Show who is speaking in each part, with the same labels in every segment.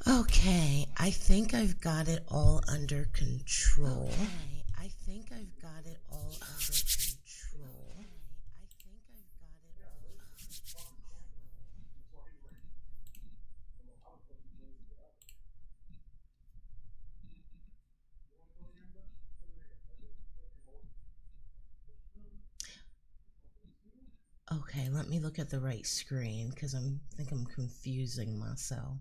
Speaker 1: Okay, I think I've got it all under control. Okay, I think I've got it all under control. I think I've got it all under control. Okay, let me look at the right screen because think I'm confusing myself.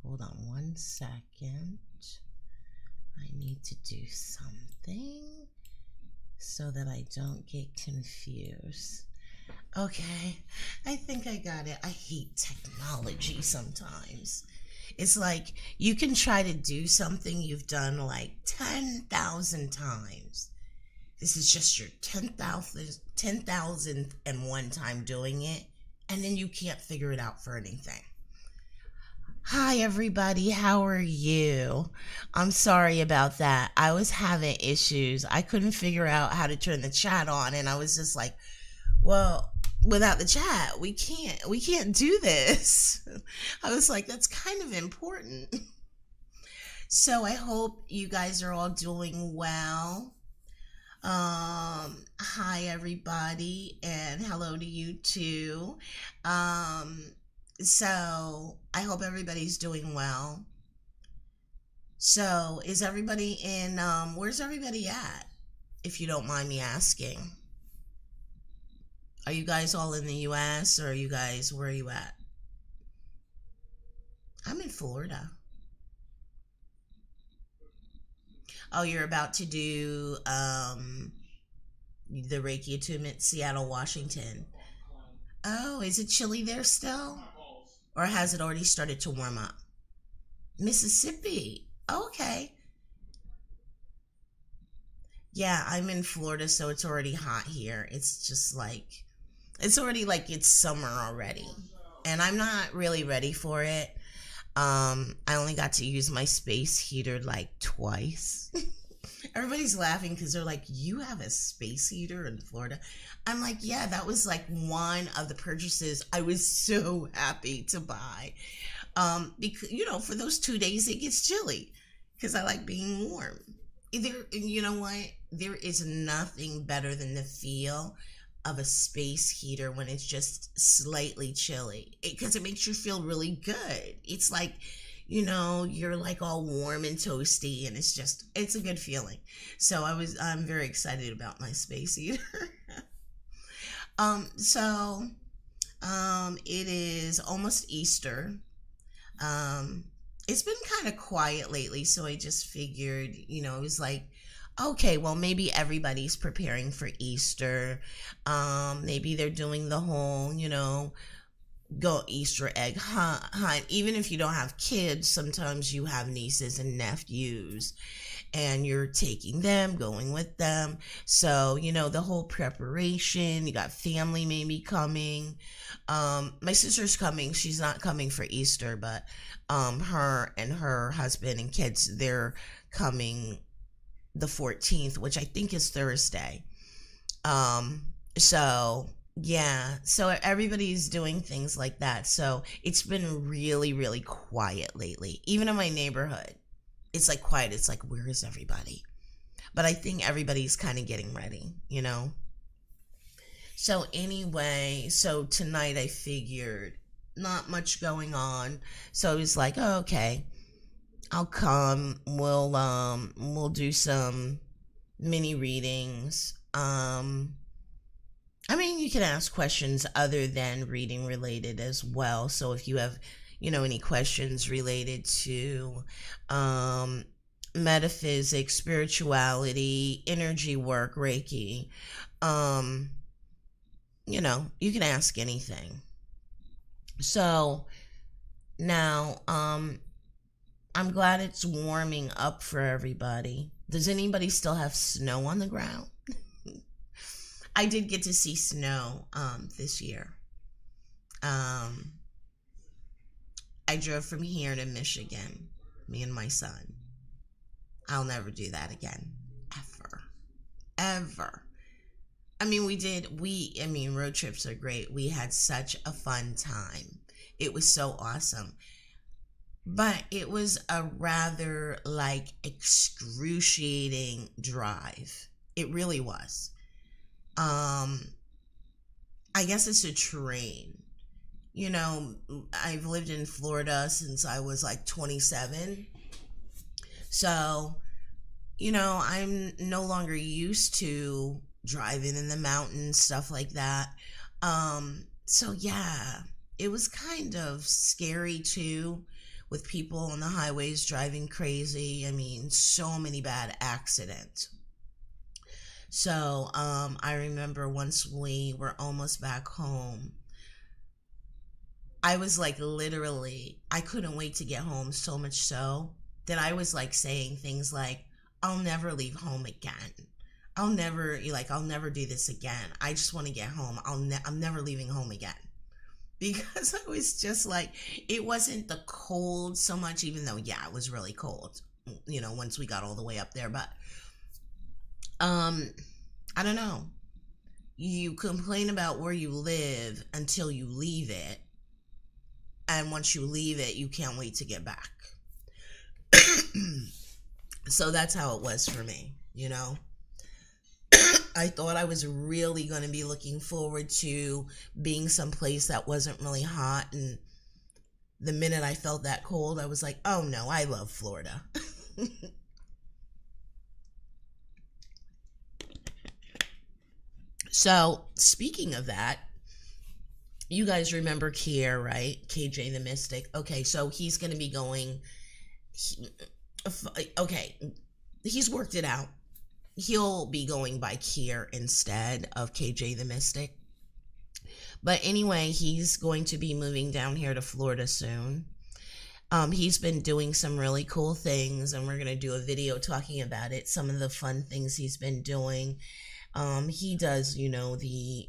Speaker 1: Hold on 1 second. I need to do something so that I don't get confused. Okay, I think I got it. I hate technology sometimes. It's like you can try to do something you've done like 10,000 times. This is just your 10,001 time doing it, and then you can't figure it out for anything. Hi, everybody. How are you? I'm sorry about that. I was having issues. I couldn't figure out how to turn the chat on, and I was just like, well, without the chat, we can't do this. I was like, that's kind of important. So I hope you guys are all doing well. Hi everybody, and hello to you too. Um, so I hope everybody's doing well. So is everybody in? Where's everybody at? If you don't mind me asking, are you guys all in the U.S. or are you guys where are you at? I'm in Florida. Oh, you're about to do the Reiki attunement, Seattle, Washington. Oh, is it chilly there still? Or has it already started to warm up? Mississippi. Okay. Yeah, I'm in Florida, so it's already hot here. It's already like it's summer already. And I'm not really ready for it. I only got to use my space heater like twice. Everybody's laughing because they're like, "You have a space heater in Florida?" I'm like, "Yeah, that was like one of the purchases I was so happy to buy." Because for those 2 days it gets chilly because I like being warm. You know what? There is nothing better than the feel of a space heater when it's just slightly chilly because it makes you feel really good. It's like you're like all warm and toasty, and it's a good feeling. So I'm very excited about my space heater. So it is almost Easter. um it's been kind of quiet lately, so I just figured, it was like, okay, well, maybe everybody's preparing for Easter. Maybe they're doing the whole, go Easter egg hunt. Even if you don't have kids, sometimes you have nieces and nephews, and you're taking them, going with them. So, the whole preparation, you got family maybe coming. My sister's coming. She's not coming for Easter, but her and her husband and kids, they're coming the 14th, which I think is Thursday. So yeah, so everybody's doing things like that. So it's been really, really quiet lately. Even in my neighborhood, it's like quiet. It's like, where is everybody? But I think everybody's kind of getting ready. So anyway, so tonight I figured not much going on. So I was like, oh, okay, I'll come. We'll do some mini readings. I mean, you can ask questions other than reading related as well. So if you have, any questions related to um, metaphysics, spirituality, energy work, Reiki, um, you can ask anything. So now, I'm glad it's warming up for everybody. Does anybody still have snow on the ground? I did get to see snow this year. Um, I drove from here to Michigan, me and my son. I'll never do that again. Ever. Ever. I mean, road trips are great. We had such a fun time. It was so awesome. but it was a rather like excruciating drive. It really was. Um, I guess it's a train. You know, I've lived in Florida since I was like 27. So, I'm no longer used to driving in the mountains, stuff like that. So yeah, it was kind of scary too, with people on the highways driving crazy. I mean, so many bad accidents. So, I remember once we were almost back home, I was like literally, I couldn't wait to get home, so much so that I was like saying things like, I'll never leave home again. I'll never do this again. I just want to get home. I'm never leaving home again. Because I was just like, it wasn't the cold so much, even though, yeah, it was really cold, once we got all the way up there. But, um, I don't know. You complain about where you live until you leave it. And once you leave it, you can't wait to get back. So that's how it was for me. I thought I was really going to be looking forward to being someplace that wasn't really hot. And the minute I felt that cold, I was like, oh no, I love Florida. So, speaking of that, you guys remember Kier, right? KJ the Mystic. Okay, so he's going to be going. He, okay, he's worked it out. He'll be going by Kier instead of KJ the Mystic. But anyway, he's going to be moving down here to Florida soon. He's been doing some really cool things, and we're going to do a video talking about it. Some of the fun things he's been doing. He does, the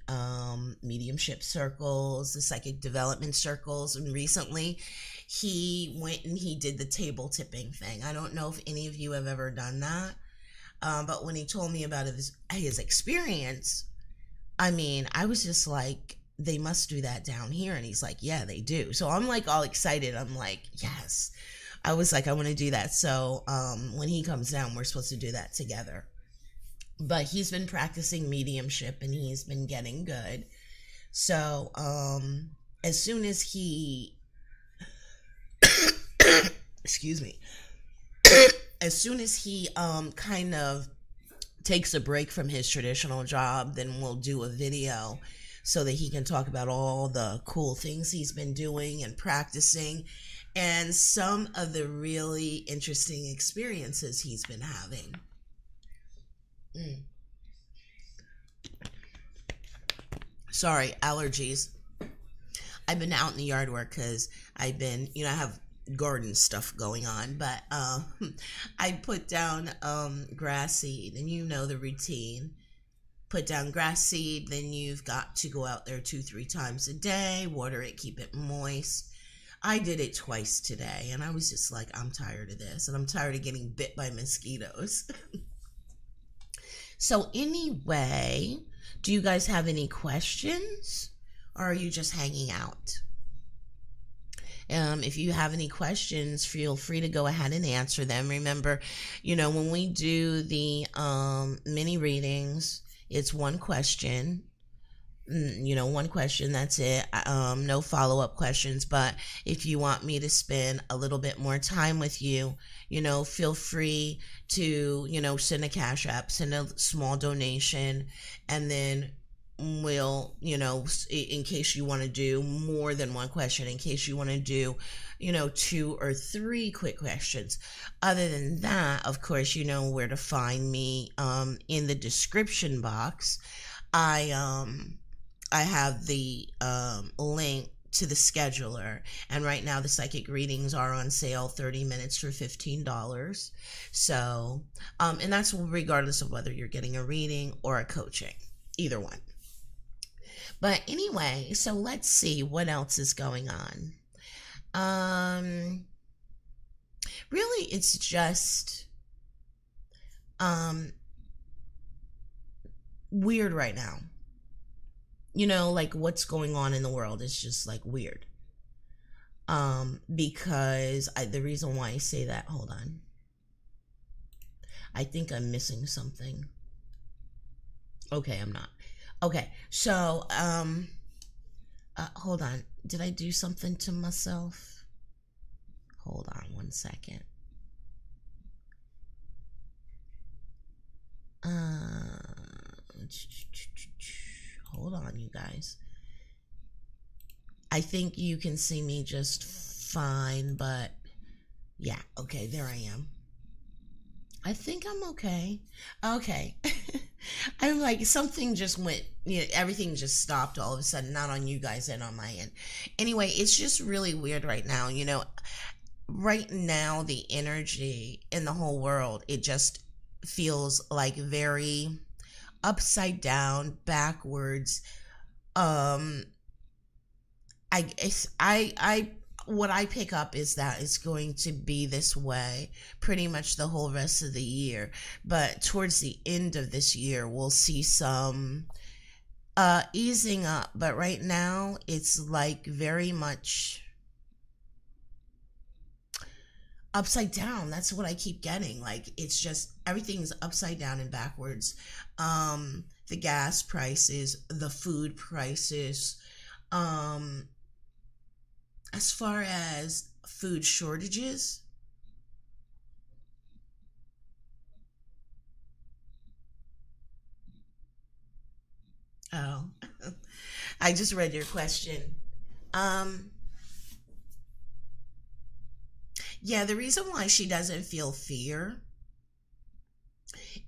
Speaker 1: mediumship circles, the psychic development circles, and recently he went and he did the table tipping thing. I don't know if any of you have ever done that, but when he told me about his experience, I mean, I was just like, they must do that down here. And he's like, yeah, they do. So I'm like all excited. I'm like, yes. I was like, I want to do that. So when he comes down, we're supposed to do that together. But he's been practicing mediumship and he's been getting good. So as soon as he, excuse me, as soon as he kind of takes a break from his traditional job, then we'll do a video so that he can talk about all the cool things he's been doing and practicing and some of the really interesting experiences he's been having. Mm. Sorry, allergies. I've been out in the yard work because I've been, I have garden stuff going on, but I put down grass seed, and the routine. Put down grass seed, then you've got to go out there 2-3 times a day, water it, keep it moist. I did it twice today, and I was just like, I'm tired of this, and I'm tired of getting bit by mosquitoes. So anyway, do you guys have any questions, or are you just hanging out? If you have any questions, feel free to go ahead and answer them. Remember, when we do the mini readings, it's one question. One question, that's it. No follow-up questions. But if you want me to spend a little bit more time with you, feel free to, send a Cashapp, send a small donation, and then we'll, in case you want to do more than one question, in case you want to do, 2 or 3 quick questions. Other than that, of course, you know where to find me. In the description box, I have the link to the scheduler, and right now the psychic readings are on sale, 30 minutes for $15. So and that's regardless of whether you're getting a reading or a coaching, either one. But anyway, so let's see what else is going on. Really, it's just weird right now. Like what's going on in the world is just like weird. Because the reason why I say that, hold on, I think I'm missing something. Okay, I'm not. Okay, so hold on. Did I do something to myself? Hold on one second. Hold on, you guys. I think you can see me just fine, but yeah, okay, there I am. I think I'm okay. Okay. I'm like, something just went, everything just stopped all of a sudden, not on you guys and on my end. Anyway, it's just really weird right now. Right now, the energy in the whole world, it just feels like very upside down, backwards. Um, I what I pick up is that it's going to be this way pretty much the whole rest of the year. But towards the end of this year, we'll see some easing up. But right now, it's like very much upside down. That's what I keep getting. Like, it's just everything's upside down and backwards. The gas prices, the food prices, um, as far as food shortages. Oh, I just read your question. Um, yeah, the reason why she doesn't feel fear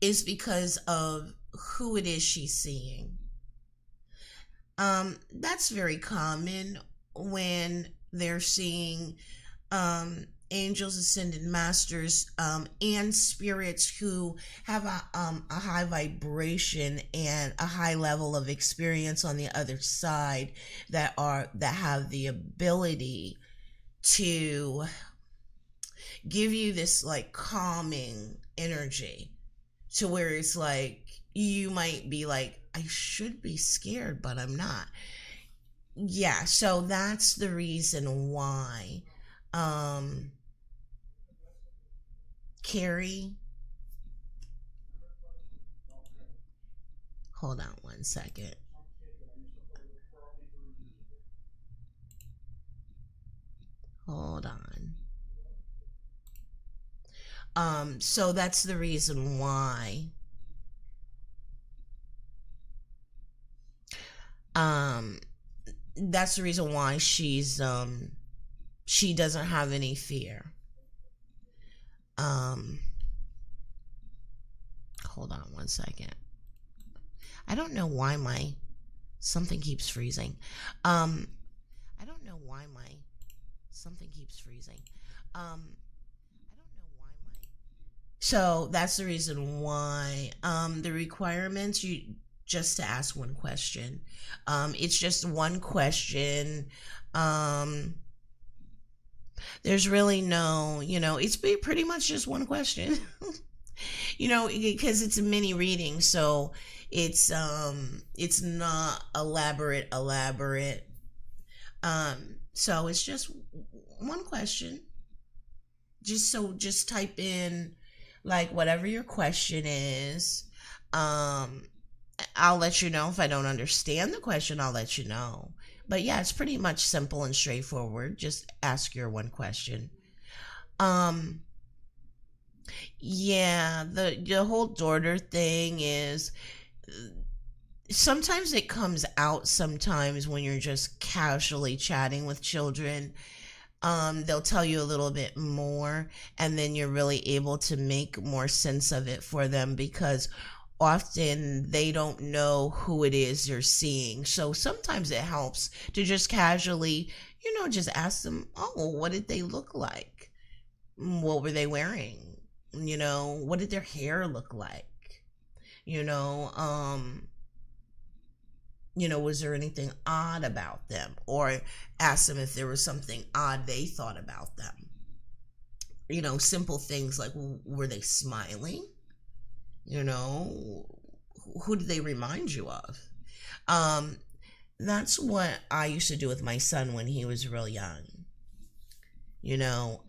Speaker 1: is because of who it is she's seeing. That's very common when they're seeing angels, ascended masters, and spirits who have a high vibration and a high level of experience on the other side, that have the ability to give you this like calming energy, to where it's like you might be like, I should be scared, but I'm not. Yeah, so that's the reason why. Um, Carrie, hold on one second. Hold on. So that's the reason why. Um, that's the reason why she doesn't have any fear. Um, hold on one second. I don't know why my something keeps freezing. Um, I don't know why my something keeps freezing. I don't know why my. So that's the reason why. The requirements, you just to ask one question. It's just one question. Um, there's really no, it's pretty much just one question. Because it's a mini reading, so it's not elaborate. So it's just one question. Just type in like whatever your question is. Um, I'll let you know if I don't understand the question. I'll let you know. But yeah, it's pretty much simple and straightforward. Just ask your one question. Um, yeah, the whole daughter thing is, sometimes it comes out sometimes when you're just casually chatting with children. They'll tell you a little bit more, and then you're really able to make more sense of it for them, because often they don't know who it is you're seeing. So sometimes it helps to just casually, just ask them, oh, what did they look like? What were they wearing? What did their hair look like? You know, um, was there anything odd about them? Or ask them if there was something odd they thought about them. Simple things like, were they smiling? You know, who did they remind you of? Um, that's what I used to do with my son when he was real young. you know.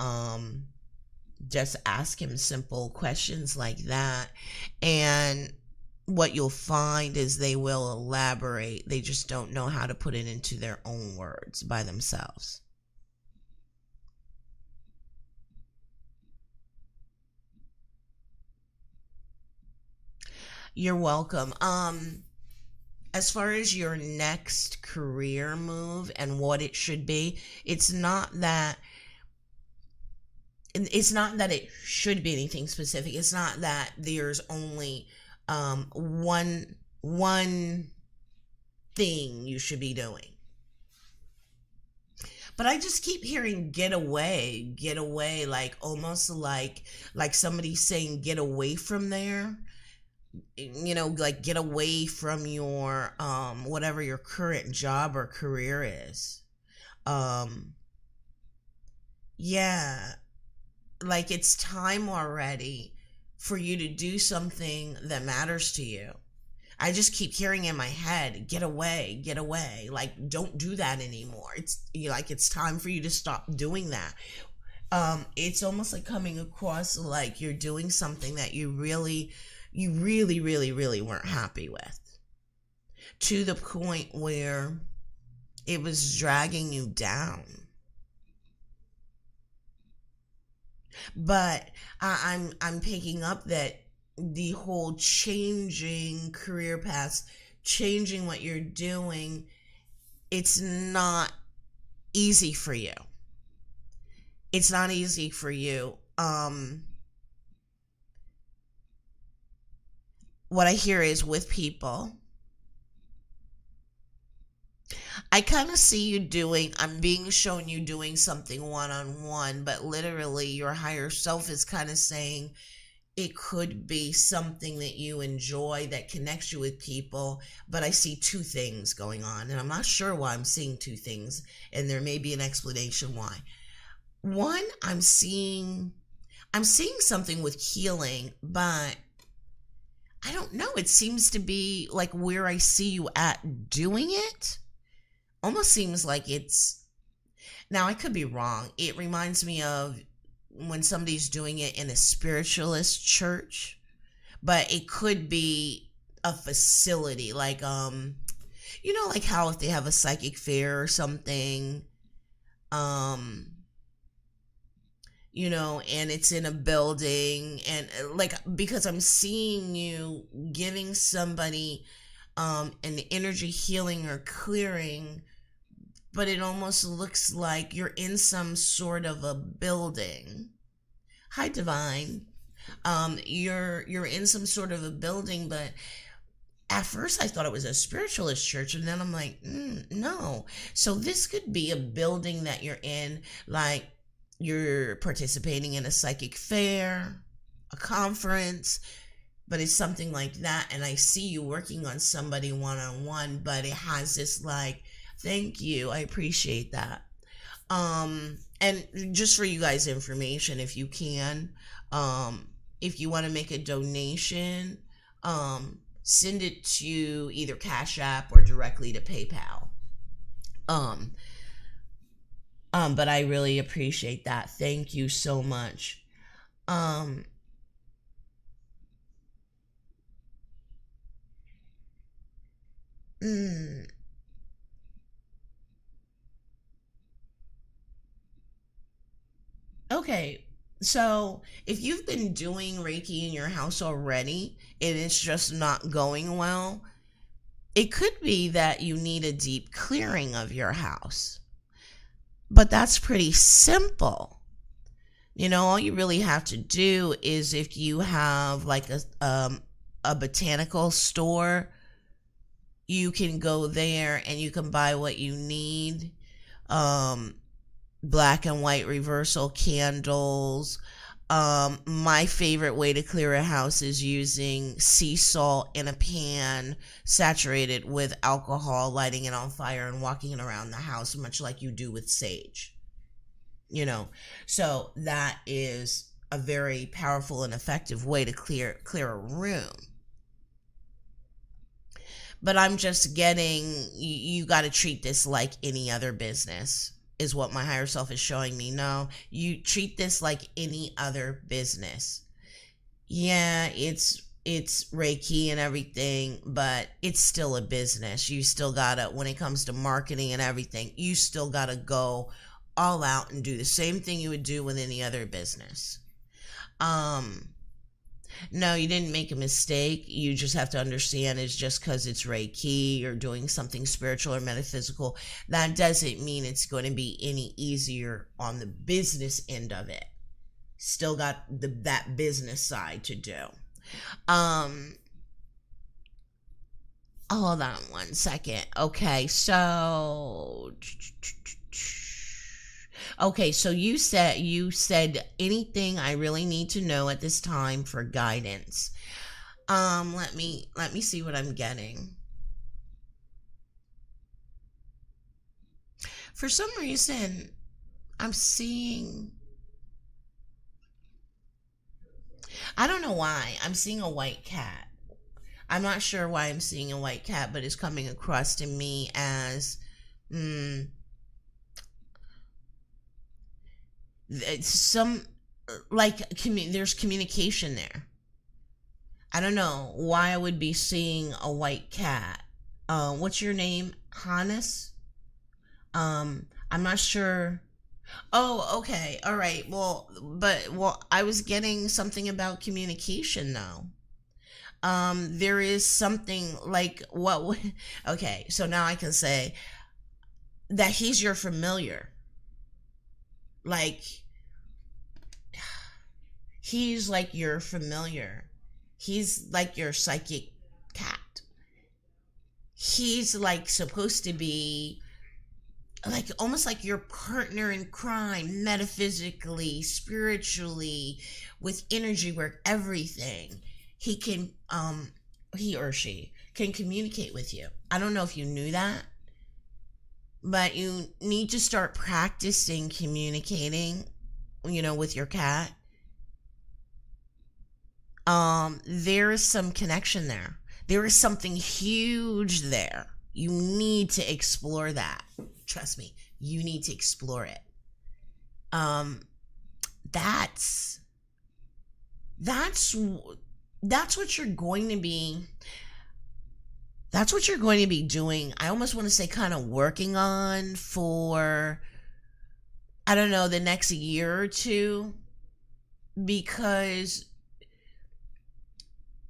Speaker 1: Just ask him simple questions like that, and what you'll find is they will elaborate. They just don't know how to put it into their own words by themselves. You're welcome. As far as your next career move and what it should be, it's not that it should be anything specific. It's not that there's only one thing you should be doing. But I just keep hearing get away, like almost like somebody saying get away from there. Like get away from your whatever your current job or career is. Um yeah, like it's time already for you to do something that matters to you. I just keep hearing in my head, get away. Like don't do that anymore. Like it's time for you to stop doing that. It's almost like coming across like you're doing something that you really weren't happy with, to the point where it was dragging you down. But I'm picking up that the whole changing career paths, changing what you're doing, it's not easy for you. It's not easy for you. What I hear is with people, I kind of see you doing, I'm being shown you doing something one on one, but literally your higher self is kind of saying it could be something that you enjoy that connects you with people. But I see two things going on, and I'm not sure why I'm seeing two things, and there may be an explanation why. One, I'm seeing something with healing, but I don't know. It seems to be like where I see you at doing it almost seems like it's, now I could be wrong. It reminds me of when somebody's doing it in a spiritualist church, but it could be a facility like like how if they have a psychic fair or something, um and it's in a building, and like because I'm seeing you giving somebody an energy healing or clearing, but it almost looks like you're in some sort of a building. Hi, divine. You're in some sort of a building, but at first I thought it was a spiritualist church, and then I'm like, no. So this could be a building that you're in, like you're participating in a psychic fair, a conference, but it's something like that. And I see you working on somebody one on one, but it has this like, thank you, I appreciate that. And just for you guys' information, if you can, if you want to make a donation, send it to either Cash App or directly to PayPal. Um, but I really appreciate that. Thank you so much. Um, mm, okay. So if you've been doing Reiki in your house already and it's just not going well, it could be that you need a deep clearing of your house. But that's pretty simple. All you really have to do is if you have like a botanical store, you can go there and you can buy what you need. Um, Black and white reversal candles. My favorite way to clear a house is using sea salt in a pan, saturated with alcohol, lighting it on fire and walking it around the house, much like you do with sage. You know, so that is a very powerful and effective way to clear a room. But I'm just getting, you got to treat this like any other business. is what my higher self is showing me. No, you treat this like any other business. Yeah, it's Reiki and everything, but it's still a business. You still gotta, when it comes to marketing and everything, you still gotta go all out and do the same thing you would do with any other business. Um, no, you didn't make a mistake. You just have to understand it's just because it's Reiki or doing something spiritual or metaphysical. That doesn't mean it's going to be any easier on the business end of it. Still got that business side to do. Um, Hold on one second. Okay, so you said anything I really need to know at this time for guidance. Let me see what I'm getting. For some reason, I'm seeing, I don't know why. I'm seeing a white cat. I'm not sure why I'm seeing a white cat, but it's coming across to me as mm, it's some like there's communication there. I don't know why I would be seeing a white cat. What's your name? Hannes? I'm not sure. Oh, okay. All right. Well, I was getting something about communication though. There is something like okay, so now I can say that he's your familiar. Like he's like your familiar. He's like your psychic cat. He's like supposed to be like almost like your partner in crime, metaphysically, spiritually, with energy work, everything. He can he or she can communicate with you. I don't know if you knew that, but you need to start practicing communicating, with your cat. There is some connection there. There is something huge there. You need to explore that. Trust me, you need to explore it. Um, that's that's that's what you're going to be. That's what you're going to be doing. I almost want to say kind of working on for, I don't know, the next year or two, because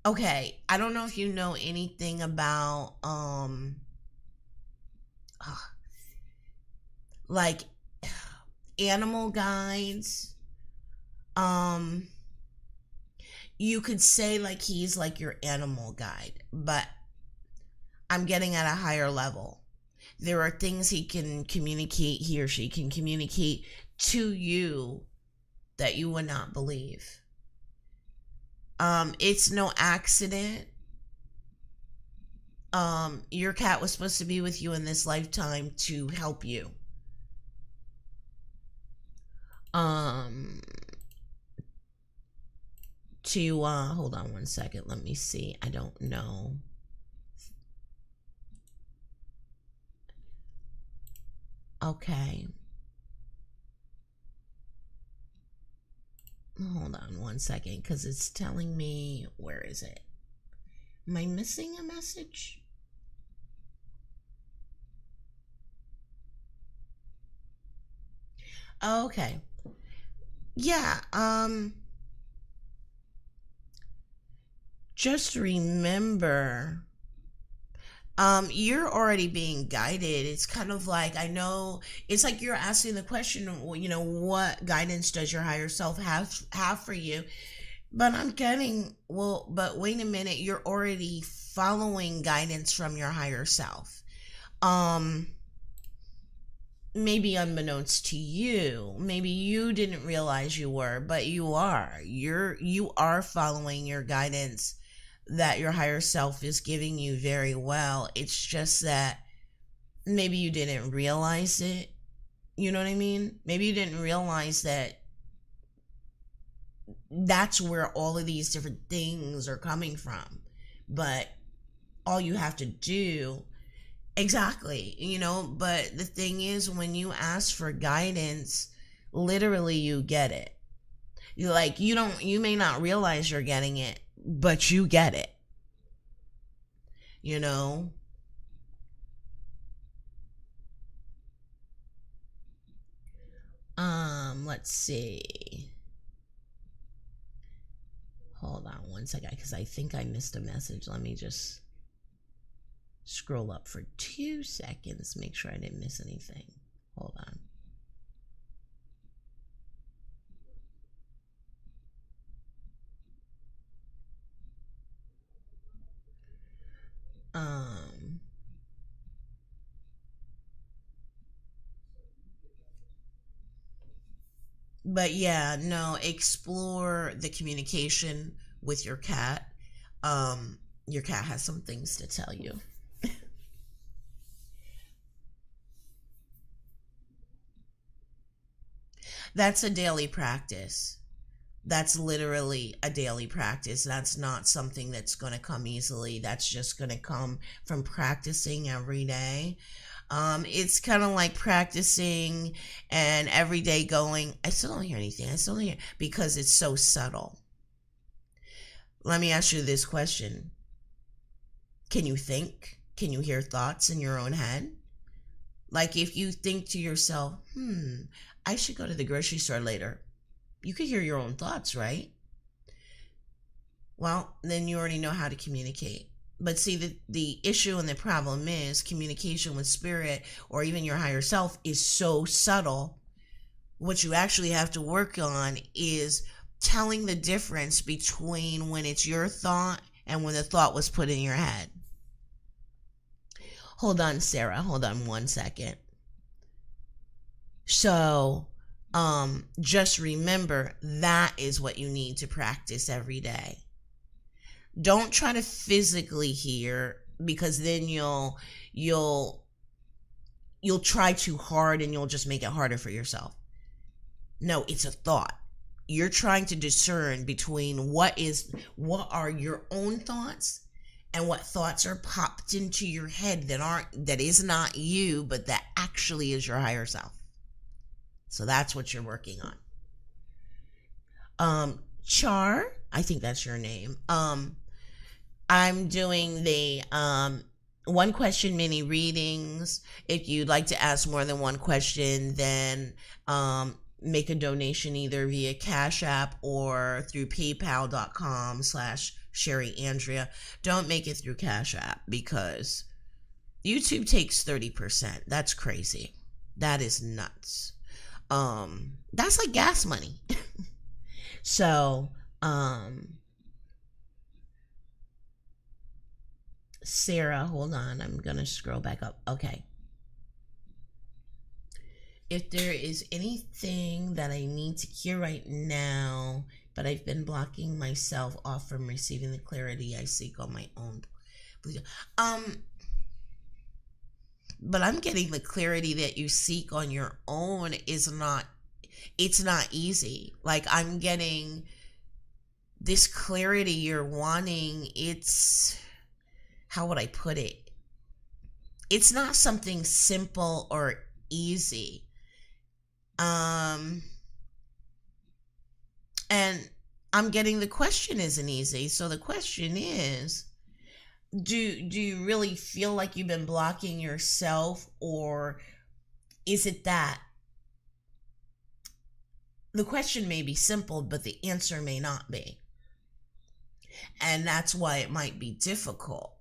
Speaker 1: okay, I don't know if you know anything about uh, like animal guides. Um you could say like he's like your animal guide, but I'm getting at a higher level. There are things he or she can communicate to you that you would not believe. It's no accident. Your cat was supposed to be with you in this lifetime to help you. Um, to hold on one second. Let me see. I don't know. Okay. Hold on one second, because it's telling me, where is it? Am I missing a message? Okay. Yeah, just remember, you're already being guided. It's kind of like, I know, it's like you're asking the question, well, what guidance does your higher self have for you? But I'm getting, well, but wait a minute, you're already following guidance from your higher self. Um, Maybe unbeknownst to you, maybe you didn't realize you were, but you are. You are following your guidance that your higher self is giving you very well. It's just that maybe you didn't realize it. You know what I mean? Maybe you didn't realize that that's where all of these different things are coming from. But all you have to do Exactly. But the thing is, when you ask for guidance, literally you get it. You may not realize you're getting it, but you get it, you know? Let's see. Hold on one second, because I think I missed a message. Let me just scroll up for 2 seconds, make sure I didn't miss anything. Hold on. Um, but yeah, no, explore the communication with your cat. Your cat has some things to tell you. That's a daily practice. That's literally a daily practice. That's not something that's going to come easily. That's just going to come from practicing every day. It's kind of like practicing and every day going, I still don't hear anything. I still don't hear, because it's so subtle. Let me ask you this question. Can you think? Can you hear thoughts in your own head? Like if you think to yourself, I should go to the grocery store later. You could hear your own thoughts, right? Well, then you already know how to communicate. But see, the issue and the problem is communication with spirit or even your higher self is so subtle. What you actually have to work on is telling the difference between when it's your thought and when the thought was put in your head. Hold on, Sarah. Hold on 1 second. So, just remember that is what you need to practice every day. Don't try to physically hear, because then you'll try too hard and you'll just make it harder for yourself. No, it's a thought. You're trying to discern between what are your own thoughts and what thoughts are popped into your head that is not you, but that actually is your higher self. So that's what you're working on. Char, I think that's your name. I'm doing the one question mini readings. If you'd like to ask more than one question, then make a donation either via Cashapp or through paypal.com/sherryandrea. Don't make it through Cashapp because YouTube takes 30%. That's crazy. That is nuts. That's like gas money. So, Sarah, hold on. I'm going to scroll back up. Okay. If there is anything that I need to hear right now, but I've been blocking myself off from receiving the clarity I seek on my own. But I'm getting the clarity that you seek on your own it's not easy. Like I'm getting this clarity you're wanting. It's, how would I put it? It's not something simple or easy. And I'm getting the question isn't easy. So the question is, do you really feel like you've been blocking yourself, or is it that the question may be simple, but the answer may not be? And that's why it might be difficult.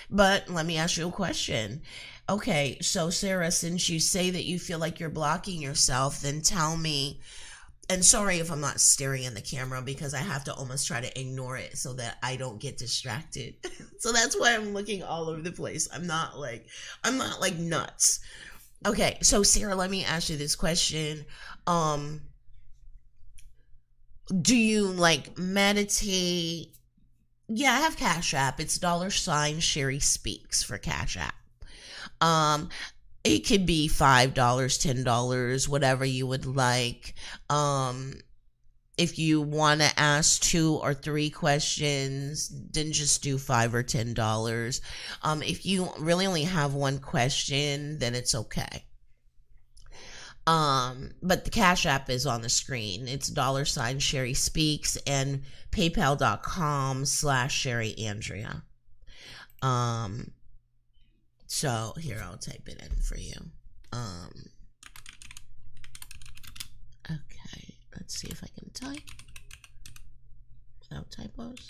Speaker 1: But let me ask you a question. Okay, so Sarah, since you say that you feel like you're blocking yourself, then tell me, and sorry if I'm not staring in the camera because I have to almost try to ignore it so that I don't get distracted. So that's why I'm looking all over the place. I'm not like nuts. Okay, so Sarah, let me ask you this question. Do you like meditate? Yeah, I have Cash App. It's $Sherry Speaks for Cash App. It could be $5, $10, whatever you would like. If you want to ask 2 or 3 questions, then just do $5 or $10. If you really only have one question, then it's okay. But the Cash App is on the screen. It's $Sherry Speaks and PayPal.com/Sherry Andrea. Um, so here, I'll type it in for you. Okay, let's see if I can type without typos.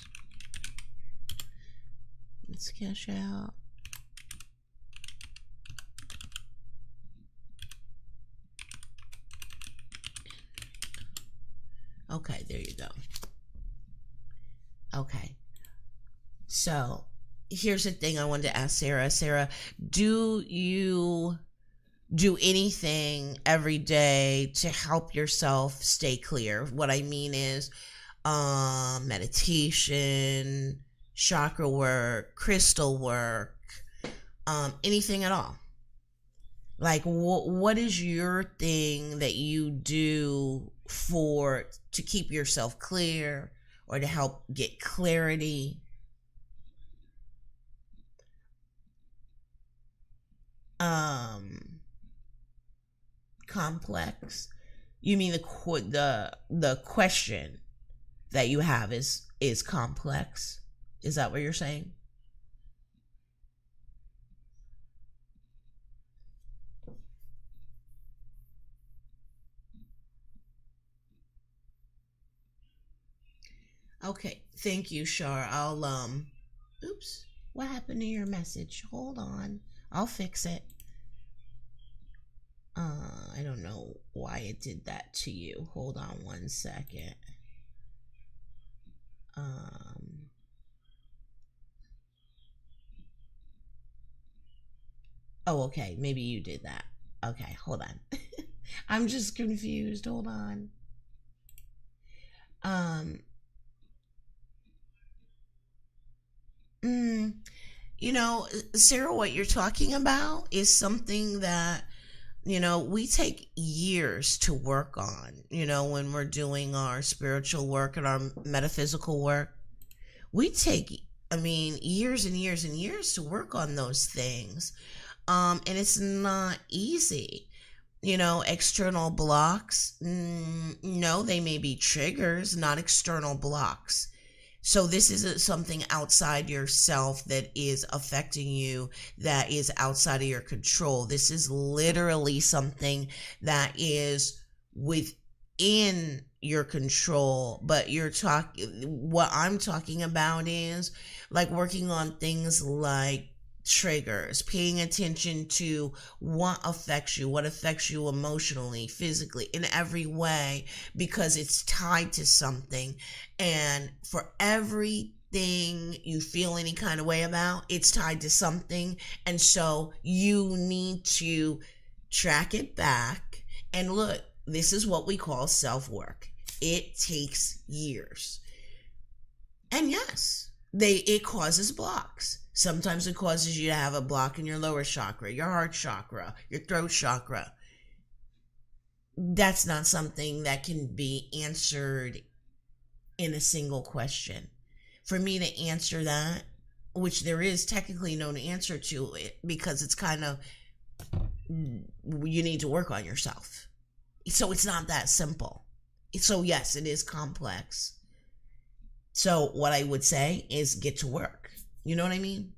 Speaker 1: Let's cash out. Okay, there you go. Okay. So here's the thing I wanted to ask Sarah. Sarah, do you do anything every day to help yourself stay clear? What I mean is meditation, chakra work, crystal work, anything at all. Like what is your thing that you do to keep yourself clear or to help get clarity? Complex. You mean the question that you have is complex? Is that what you're saying? Okay, thank you, Shar. I'll oops. What happened to your message? Hold on. I'll fix it. I don't know why it did that to you. Hold on 1 second. Um Oh, okay. Maybe you did that. Okay, hold on. I'm just confused. Hold on. Um mm, Sarah, what you're talking about is something that we take years to work on, when we're doing our spiritual work and our metaphysical work. We take, I mean, years and years and years to work on those things. And it's not easy. External blocks, no, they may be triggers, not external blocks. So this isn't something outside yourself that is affecting you, that is outside of your control. This is literally something that is within your control. But what I'm talking about is like working on things like triggers, paying attention to what affects you emotionally, physically, in every way, because it's tied to something. And for everything you feel any kind of way about, it's tied to something. And so you need to track it back and look. This is what we call self-work. It takes years. And yes, it causes blocks. Sometimes it causes you to have a block in your lower chakra, your heart chakra, your throat chakra. That's not something that can be answered in a single question. For me to answer that, which there is technically no answer to it, because it's kind of, you need to work on yourself. So it's not that simple. So yes, it is complex. So what I would say is get to work. You know what I mean?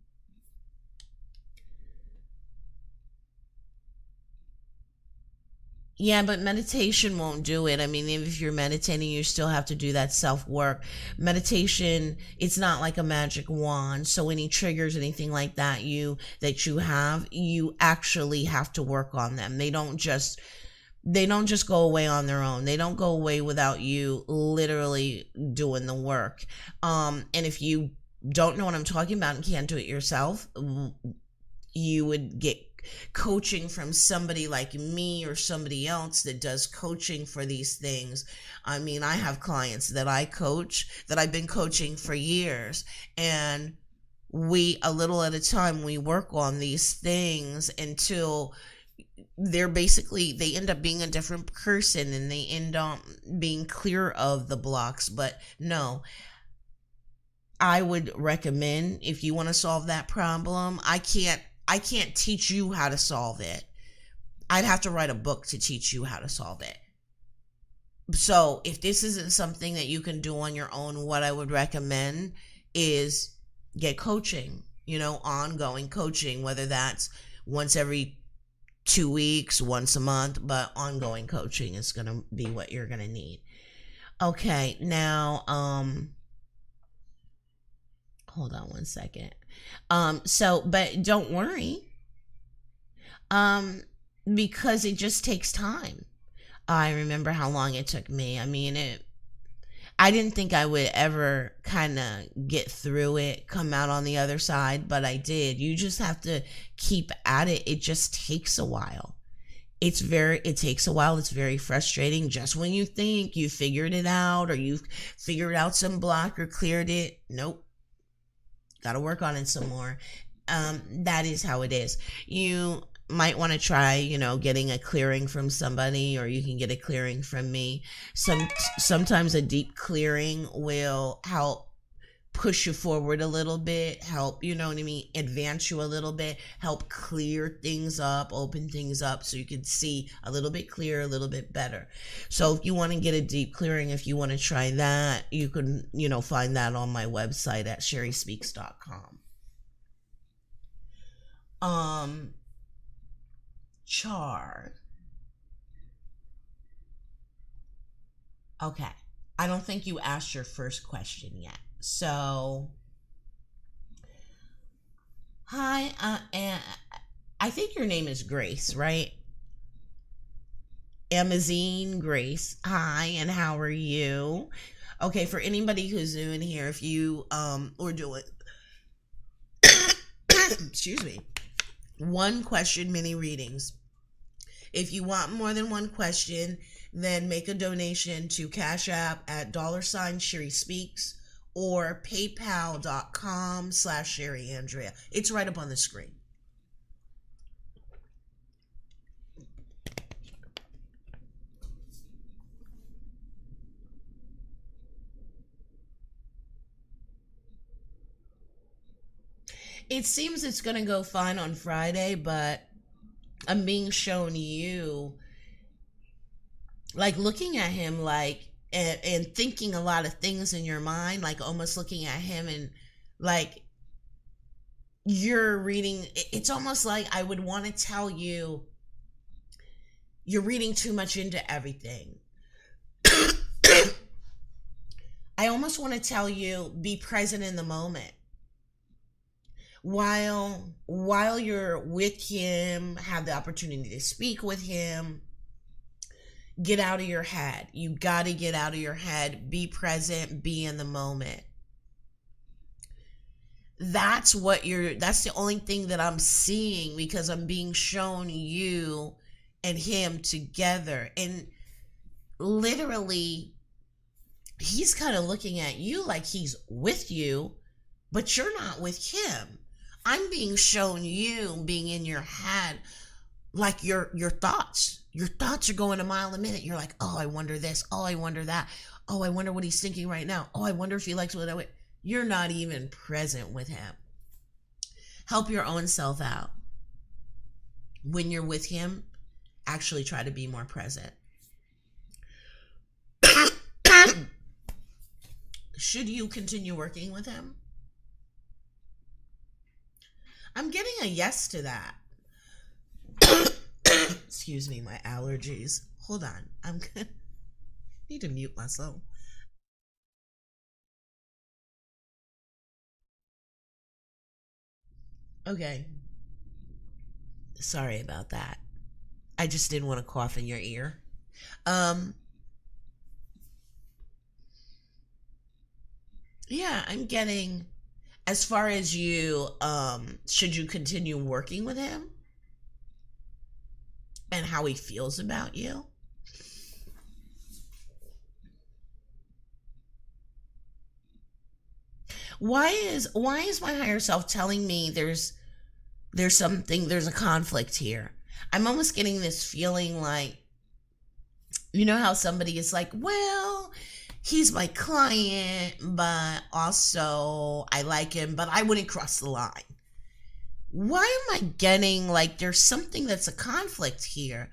Speaker 1: Yeah, but meditation won't do it. I mean, if you're meditating, you still have to do that self work. Meditation, it's not like a magic wand. So any triggers, anything like that you have, you actually have to work on them. They don't just go away on their own. They don't go away without you literally doing the work. And if you don't know what I'm talking about and can't do it yourself, you would get coaching from somebody like me or somebody else that does coaching for these things. I mean, I have clients that I coach that I've been coaching for years, and a little at a time, we work on these things until they end up being a different person, and they end up being clear of the blocks. But no, I would recommend, if you want to solve that problem, I can't teach you how to solve it. I'd have to write a book to teach you how to solve it. So if this isn't something that you can do on your own, what I would recommend is get coaching, ongoing coaching, whether that's once every 2 weeks, once a month, but ongoing coaching is going to be what you're going to need. Okay, now, hold on one second. But don't worry, um, because it just takes time. I remember how long it took me. I mean, I didn't think I would ever kind of get through it, come out on the other side, but I did. You just have to keep at it. It just takes a while. It takes a while. It's very frustrating. Just when you think you figured it out, or you've figured out some block or cleared it, nope. Got to work on it some more. That is how it is. You might want to try, getting a clearing from somebody, or you can get a clearing from me. Sometimes a deep clearing will help push you forward a little bit, help, you know what I mean, advance you a little bit, help clear things up, open things up, so you can see a little bit clearer, a little bit better. So if you want to get a deep clearing, if you want to try that, you can, find that on my website at sherryspeaks.com. Char. Okay. I don't think you asked your first question yet. So, hi, and I think your name is Grace, right? Amazine Grace. Hi, and how are you? Okay, for anybody who's new in here, if you or doing excuse me, one question mini readings. If you want more than one question, then make a donation to Cashapp at $sherryspeaks or paypal.com/sherryandrea. It's right up on the screen. It seems it's going to go fine on Friday, but I'm being shown you, like, looking at him, like, and thinking a lot of things in your mind, like almost looking at him, and like you're reading. It's almost like I would want to tell you you're reading too much into everything. I almost want to tell you, be present in the moment. While you're with him, have the opportunity to speak with him. Get out of your head. You got to get out of your head. Be present. Be in the moment. That's the only thing that I'm seeing, because I'm being shown you and him together. And literally, he's kind of looking at you like he's with you, but you're not with him. I'm being shown you being in your head, like your thoughts. Your thoughts are going a mile a minute. You're like, oh, I wonder this. Oh, I wonder that. Oh, I wonder what he's thinking right now. Oh, I wonder if he likes what I would. You're not even present with him. Help your own self out. When you're with him, actually try to be more present. Should you continue working with him? I'm getting a yes to that. Excuse me, my allergies. Hold on. I'm gonna need to mute myself. Okay. Sorry about that. I just didn't want to cough in your ear. Um yeah, I'm getting, as far as you, should you continue working with him and how he feels about you? Why is my higher self telling me there's a conflict here? I'm almost getting this feeling like, you know how somebody is like, well, he's my client, but also I like him, but I wouldn't cross the line. Why am I getting like there's something that's a conflict here?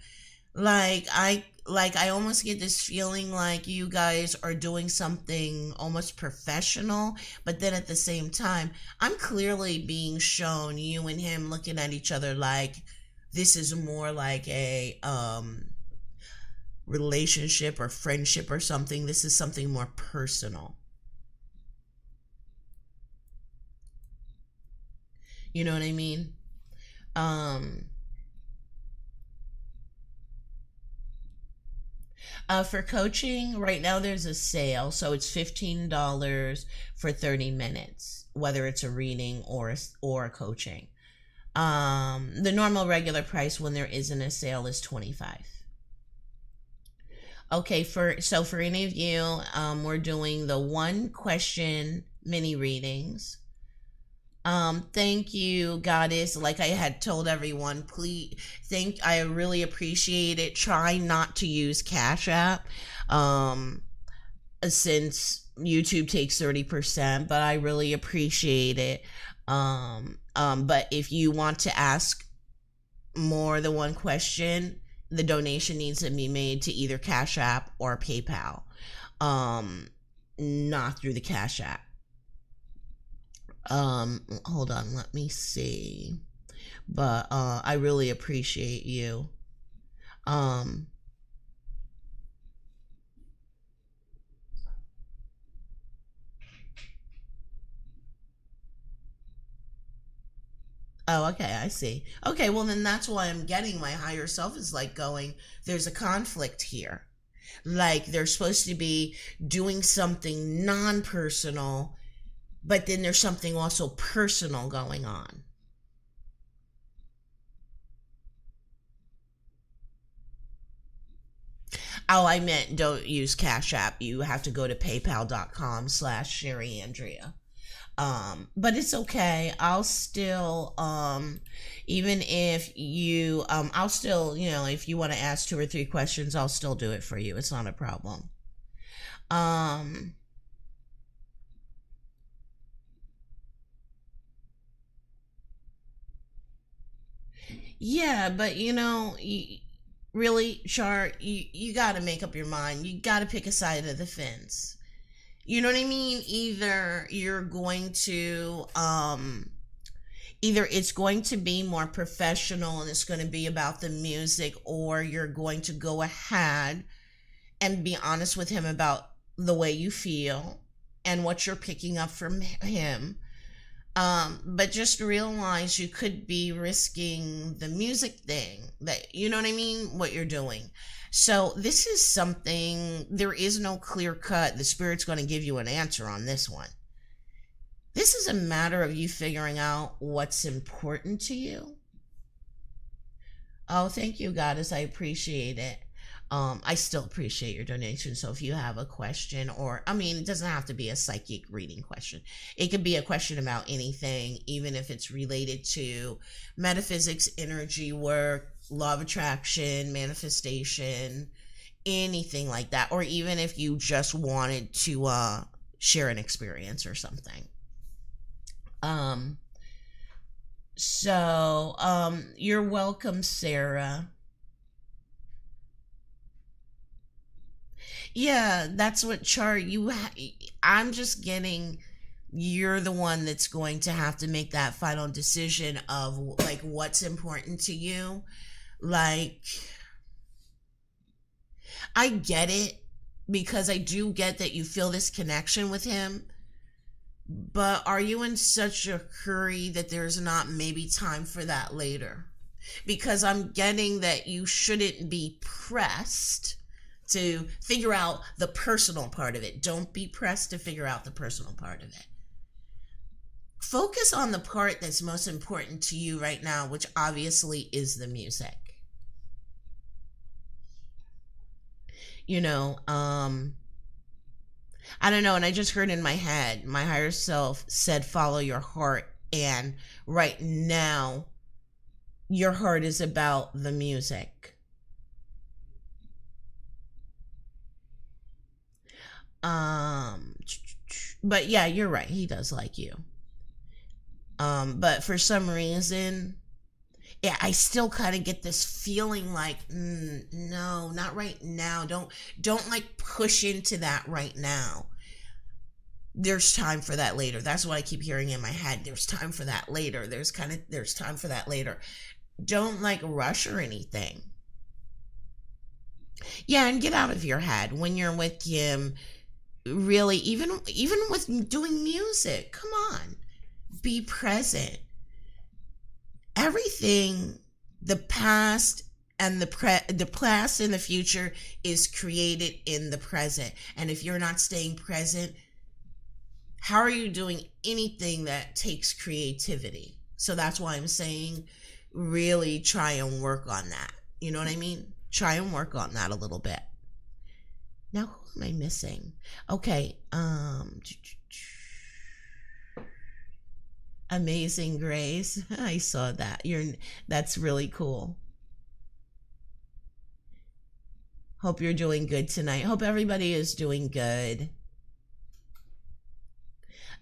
Speaker 1: Like I almost get this feeling like you guys are doing something almost professional, but then at the same time, I'm clearly being shown you and him looking at each other like this is more like a relationship or friendship or something. This is something more personal. You know what I mean? Um for coaching, right now there's a sale, so it's $15 for 30 minutes, whether it's a reading or a coaching. The normal regular price when there isn't a sale is 25. Okay, for any of you, we're doing the one question mini readings. Thank you, Goddess. Like I had told everyone, please I really appreciate it. Try not to use Cash App. Since YouTube takes 30%, but I really appreciate it. But if you want to ask more than one question, the donation needs to be made to either Cash App or PayPal. Not through the Cash App. Hold on, let me see. But I really appreciate you. Um Oh, okay, I see. Okay, well then that's why I'm getting my higher self is like going, there's a conflict here. Like they're supposed to be doing something non-personal, but then there's something also personal going on. Oh, I meant don't use Cash App. You have to go to paypal.com/sherryandrea. But it's okay. I'll still, even if you, I'll still, if you want to ask two or three questions, I'll still do it for you. It's not a problem. Um, yeah, but really, Char, you got to make up your mind. You got to pick a side of the fence. You know what I mean? Either it's going to be more professional and it's going to be about the music, or you're going to go ahead and be honest with him about the way you feel and what you're picking up from him. But just realize you could be risking the music thing, that you know what I mean, what you're doing. So this is something, there is no clear cut, the spirit's going to give you an answer on this one. This is a matter of you figuring out what's important to you. Oh, thank you, Goddess. I appreciate it. I still appreciate your donation. So if you have a question, or I mean, it doesn't have to be a psychic reading question. It could be a question about anything, even if it's related to metaphysics, energy work, law of attraction, manifestation, anything like that. Or even if you just wanted to share an experience or something. Um, you're welcome, Sarah. Yeah, that's what chart I'm just getting, you're the one that's going to have to make that final decision of like what's important to you. Like I get it, because I do get that you feel this connection with him, but are you in such a hurry that there's not maybe time for that later? Because I'm getting that you shouldn't be pressed to figure out the personal part of it. Don't be pressed to figure out the personal part of it. Focus on the part that's most important to you right now, which obviously is the music. You know, I don't know. And I just heard in my head, my higher self said, follow your heart. And right now, your heart is about the music. Um, but yeah, you're right. He does like you. But for some reason, yeah, I still kind of get this feeling like, no, not right now. Don't like push into that right now. There's time for that later. That's what I keep hearing in my head. There's time for that later. There's time for that later. Don't like rush or anything. Yeah, and get out of your head when you're with him. Really, even with doing music, come on, be present. Everything, the past and the past and the future is created in the present. And if you're not staying present, how are you doing anything that takes creativity? So that's why I'm saying really try and work on that. You know what I mean? Try and work on that a little bit. Now who am I missing? Okay, Amazing Grace. I saw that. That's really cool. Hope you're doing good tonight. Hope everybody is doing good.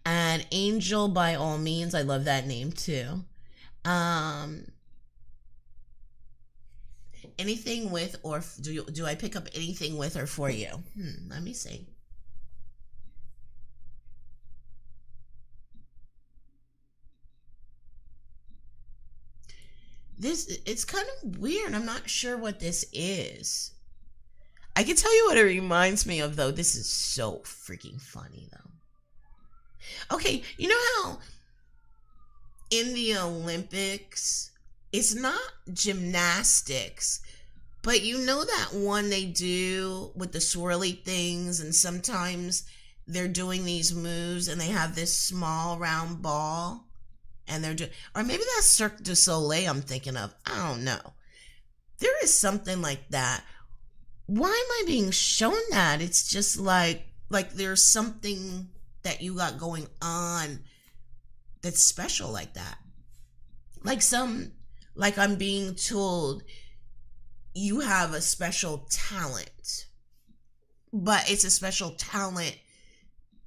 Speaker 1: And Angel, by all means, I love that name too. Um, Anything with or do I pick up anything with or for you? Let me see. This it's kind of weird. I'm not sure what this is. I can tell you what it reminds me of though. This is so freaking funny though. Okay, you know how in the Olympics it's not gymnastics, but you know that one they do with the swirly things, and sometimes they're doing these moves and they have this small round ball and they're doing, or maybe that's Cirque du Soleil I'm thinking of. I don't know. There is something like that. Why am I being shown that? It's just like there's something that you got going on that's special like that. Like like I'm being told you have a special talent, but it's a special talent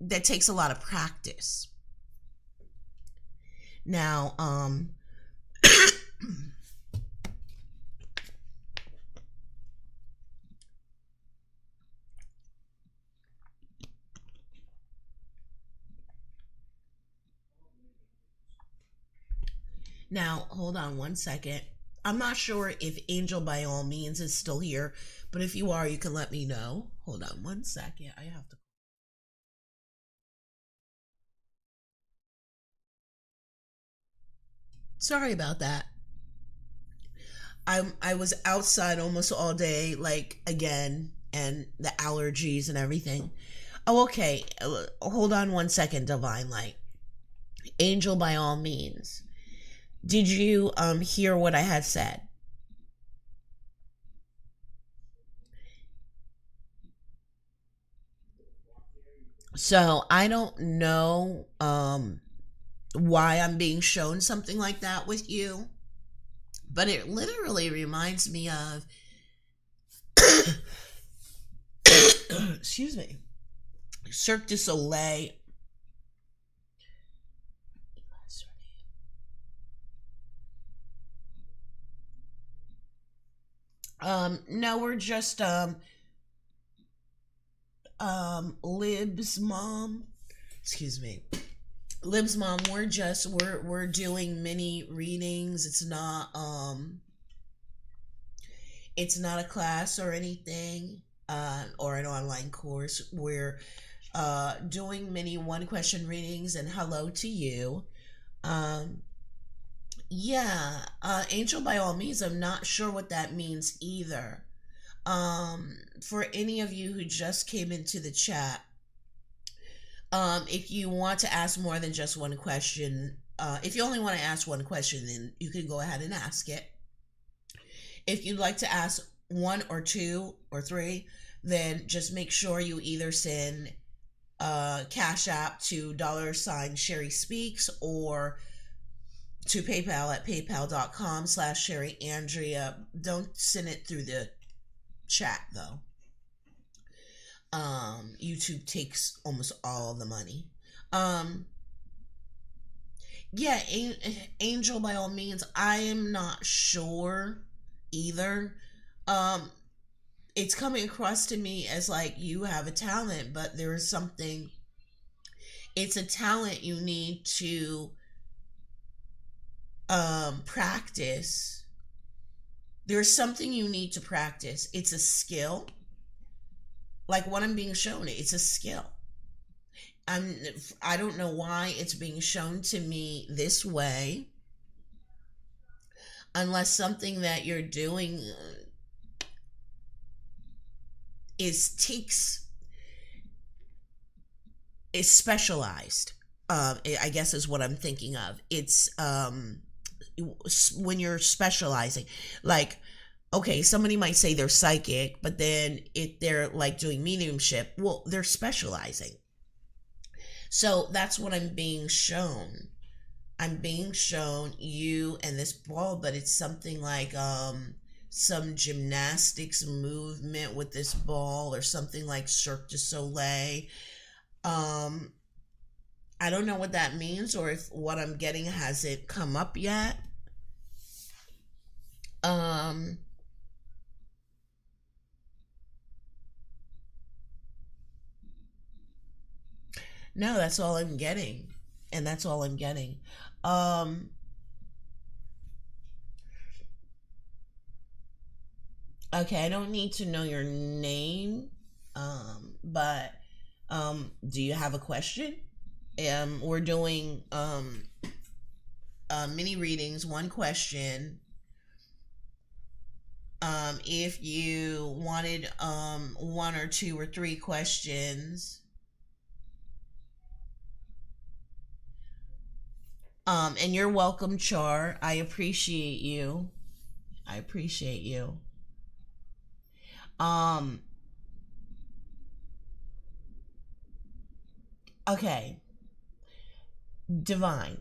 Speaker 1: that takes a lot of practice. Now, now hold on one second. I'm not sure if Angel by all means is still here, but if you are, you can let me know. Hold on one second. I have to. Sorry about that. I was outside almost all day, like again, and the allergies and everything. Oh, okay. Hold on one second, Divine Light. Angel by all means. Did you hear what I had said? So I don't know why I'm being shown something like that with you, but it literally reminds me of excuse me, Cirque du Soleil. No, we're just Lib's mom. Excuse me. Lib's mom, we're doing mini readings. It's not a class or anything, or an online course. We're doing mini one question readings, and hello to you. Um yeah, Angel by all means, I'm not sure what that means either. For any of you who just came into the chat, if you want to ask more than just one question, if you only want to ask one question, then you can go ahead and ask it. If you'd like to ask one or two or three, then just make sure you either send Cash App to $sherryspeaks or to PayPal at paypal.com/Sherry Andrea. Don't send it through the chat though. YouTube takes almost all the money. Um, yeah, Angel, by all means. I am not sure either. Um, it's coming across to me as like you have a talent, but there is something. It's a talent you need to practice. There's something you need to practice. It's a skill. Like what I'm being shown, it's a skill. I'm I don't know why it's being shown to me this way unless something that you're doing is takes is specialized. I guess is what I'm thinking of. It's when you're specializing, like okay, somebody might say they're psychic, but then if they're like doing mediumship, well, they're specializing. So that's what I'm being shown. I'm being shown you and this ball, but it's something like some gymnastics movement with this ball or something like Cirque du Soleil. Um I don't know what that means or if what I'm getting hasn't come up yet. Um no, that's all I'm getting. And that's all I'm getting. Um okay, I don't need to know your name. But do you have a question? We're doing mini readings, one question. If you wanted one or two or three questions, and you're welcome, Char. I appreciate you. I appreciate you. Um, okay, Divine.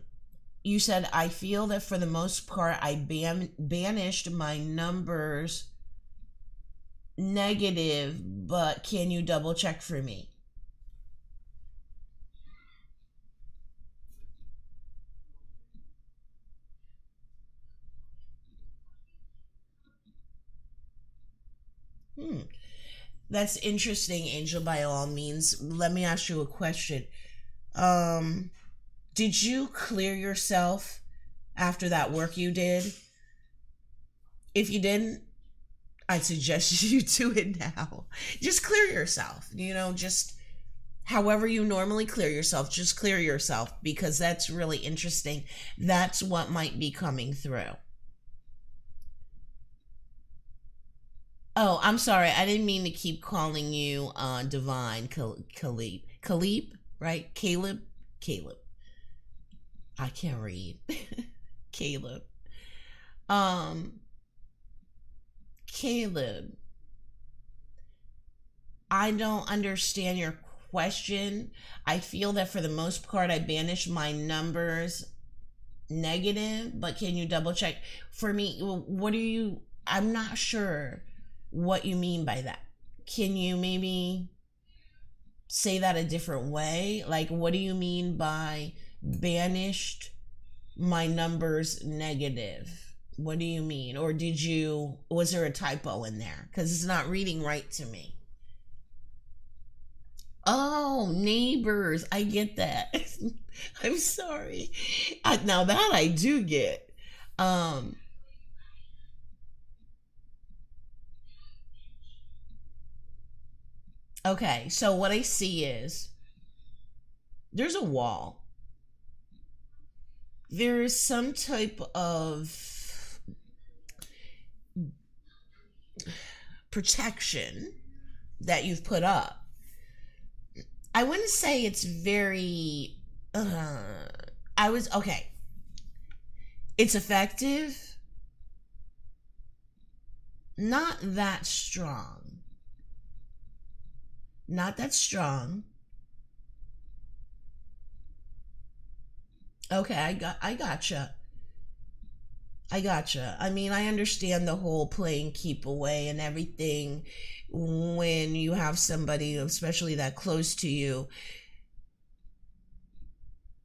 Speaker 1: You said I feel that for the most part I banished my numbers negative, but can you double check for me? Hmm. That's interesting, Angel, by all means. Let me ask you a question. Um, did you clear yourself after that work you did? If you didn't, I suggest you do it now. Just clear yourself. Just however you normally clear yourself, just clear yourself because that's really interesting. That's what might be coming through. Oh, I'm sorry. I didn't mean to keep calling you Divine Khalib. Khalib, right? Caleb? Caleb. I can't read. Caleb. Um, Caleb, I don't understand your question. I feel that for the most part, I banish my numbers negative, but can you double check for me? What are you? I'm not sure what you mean by that. Can you maybe say that a different way? Like, what do you mean by banished my numbers negative? What do you mean? Or was there a typo in there? Because it's not reading right to me. Oh, neighbors. I get that. I'm sorry. Now that I do get. Um, okay, so what I see is there's a wall. There is some type of protection that you've put up. I wouldn't say it's very. I was okay. It's effective, not that strong. Not that strong. Okay, I gotcha. I gotcha. I mean, I understand the whole playing keep away and everything when you have somebody, especially that close to you,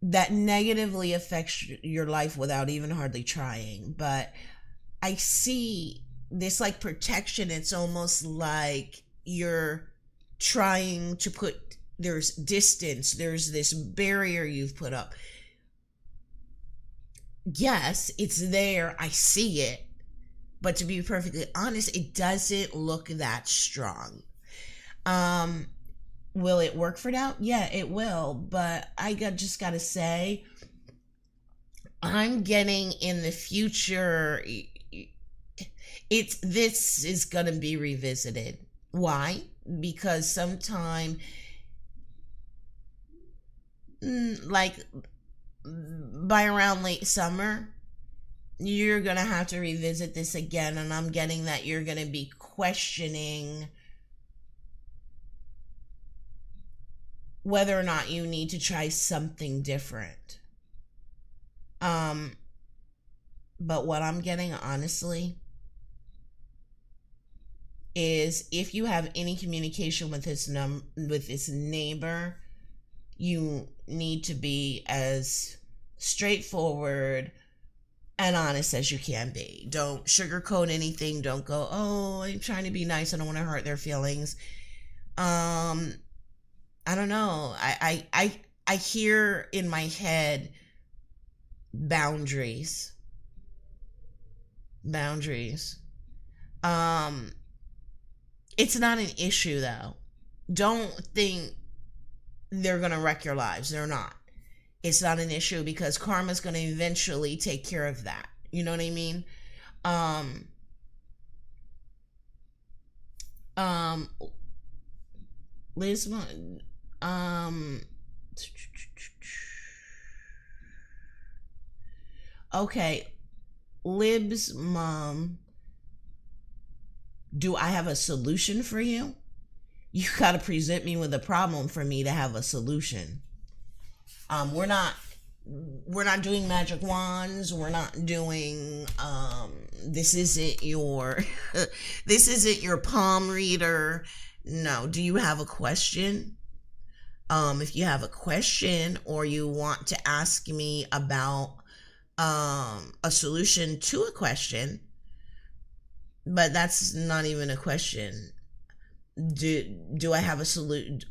Speaker 1: that negatively affects your life without even hardly trying. But I see this like protection. It's almost like you're trying to put, there's distance, there's this barrier you've put up. Yes, it's there. I see it. But to be perfectly honest, it doesn't look that strong. Um, will it work for now? Yeah, it will. But just gotta say, I'm getting in the future. It's this is gonna be revisited. Why? Because sometime, like by around late summer, you're gonna have to revisit this again, and I'm getting that you're gonna be questioning whether or not you need to try something different. Um, but what I'm getting honestly is if you have any communication with this neighbor, you need to be as straightforward and honest as you can be. Don't sugarcoat anything. Don't go, oh, I'm trying to be nice. I don't want to hurt their feelings. Um, I don't know. I hear in my head boundaries. Boundaries. Um, it's not an issue though. Don't think they're gonna wreck your lives. They're not. It's not an issue because karma's gonna eventually take care of that. You know what I mean? Um, um, Liz, um, okay, Lib's mom, do I have a solution for you? You gotta present me with a problem for me to have a solution. We're not doing magic wands. We're not doing this isn't your this isn't your palm reader. No. Do you have a question? If you have a question or you want to ask me about a solution to a question, but that's not even a question. Do I have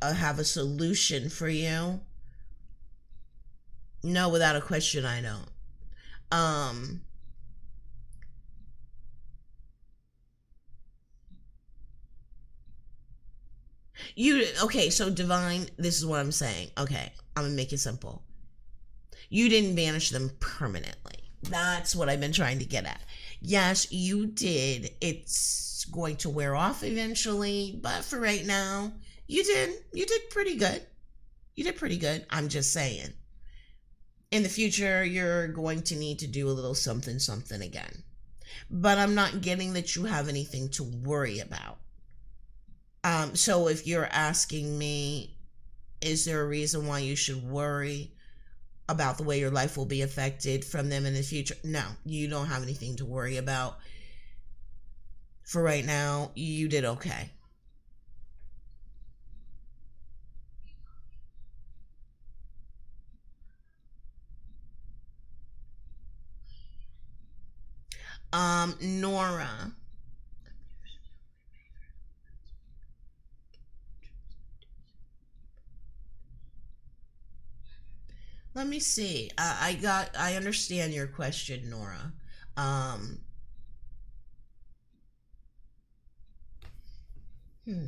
Speaker 1: have a solution for you? No, without a question, I don't. Um, you okay? So divine, this is what I'm saying. Okay, I'm gonna make it simple. You didn't banish them permanently. That's what I've been trying to get at. Yes, you did. It's going to wear off eventually, but for right now, you did pretty good. You did pretty good. I'm just saying. In the future, you're going to need to do a little something something again. But I'm not getting that you have anything to worry about. So if you're asking me, is there a reason why you should worry about the way your life will be affected from them in the future? No, you don't have anything to worry about. For right now, you did okay. Nora, let me see. I understand your question, Nora. Um, hmm.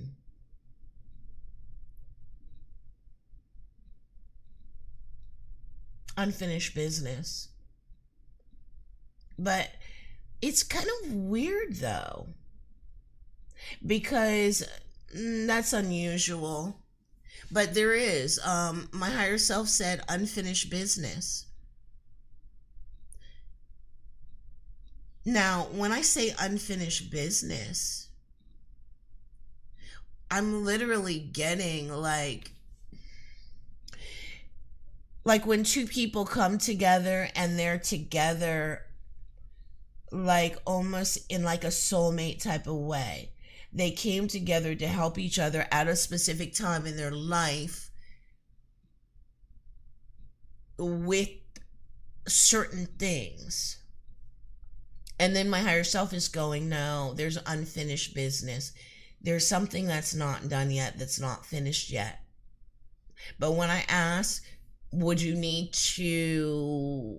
Speaker 1: Unfinished business. But it's kind of weird though, because that's unusual. But there is. My higher self said unfinished business. Now, when I say unfinished business, I'm literally getting like when two people come together and they're together like almost in like a soulmate type of way. They came together to help each other at a specific time in their life with certain things. And then my higher self is going, no, there's unfinished business. There's something that's not done yet, that's not finished yet. But when I ask, would you need to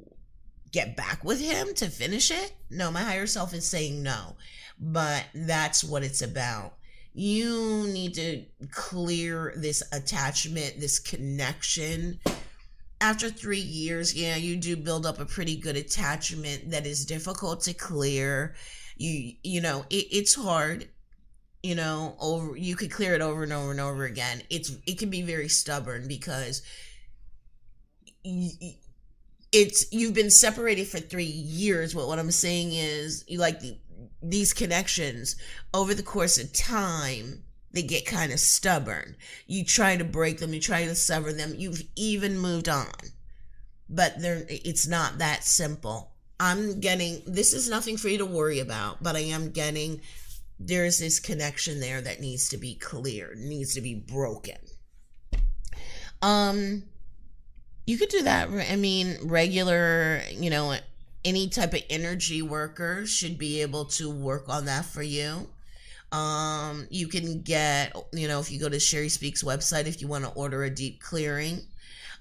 Speaker 1: get back with him to finish it? No, my higher self is saying no. But that's what it's about. You need to clear this attachment, this connection. After 3 years, yeah, you do build up a pretty good attachment that is difficult to clear. It's hard. Over, you could clear it over and over and over again. It can be very stubborn because you've been separated for 3 years. But what I'm saying is, you like these connections over the course of time, they get kind of stubborn. You try to break them, you try to sever them, you've even moved on. But it's not that simple. I'm getting, this is nothing for you to worry about, but I am getting, there's this connection there that needs to be cleared, needs to be broken. You could do that. I mean, regular, any type of energy worker should be able to work on that for you. You can get, if you go to Sherry Speaks website, if you want to order a deep clearing.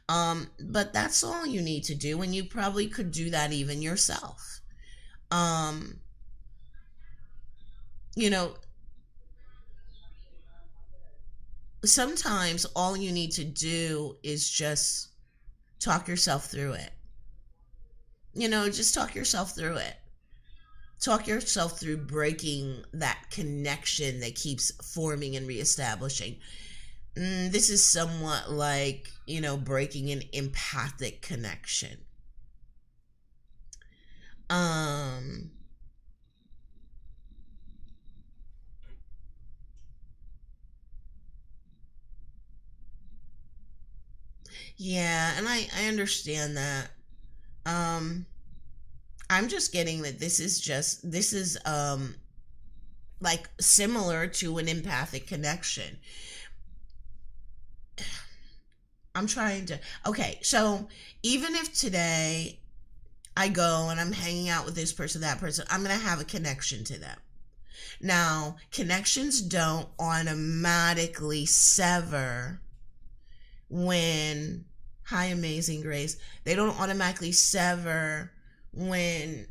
Speaker 1: But that's all you need to do, and you probably could do that even yourself. You know, Sometimes all you need to do is just talk yourself through it. Just talk yourself through it. Talk yourself through breaking that connection that keeps forming and reestablishing. This is somewhat like, breaking an empathic connection. Yeah, and I understand that. Um, I'm just getting that this is like similar to an empathic connection. I'm trying to, okay, so even if today I go and I'm hanging out with this person, that person, I'm going to have a connection to them. Now, connections don't automatically sever when, hi, Amazing Grace, they don't automatically sever when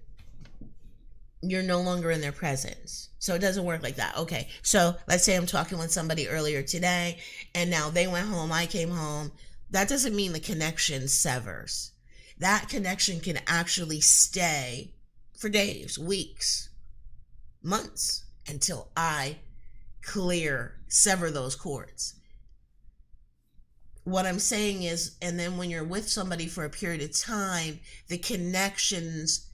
Speaker 1: you're no longer in their presence. So it doesn't work like that. Okay, so let's say I'm talking with somebody earlier today, and now they went home, I came home. That doesn't mean the connection severs. That connection can actually stay for days, weeks, months, until I sever those cords. What I'm saying is, and then when you're with somebody for a period of time, the connections,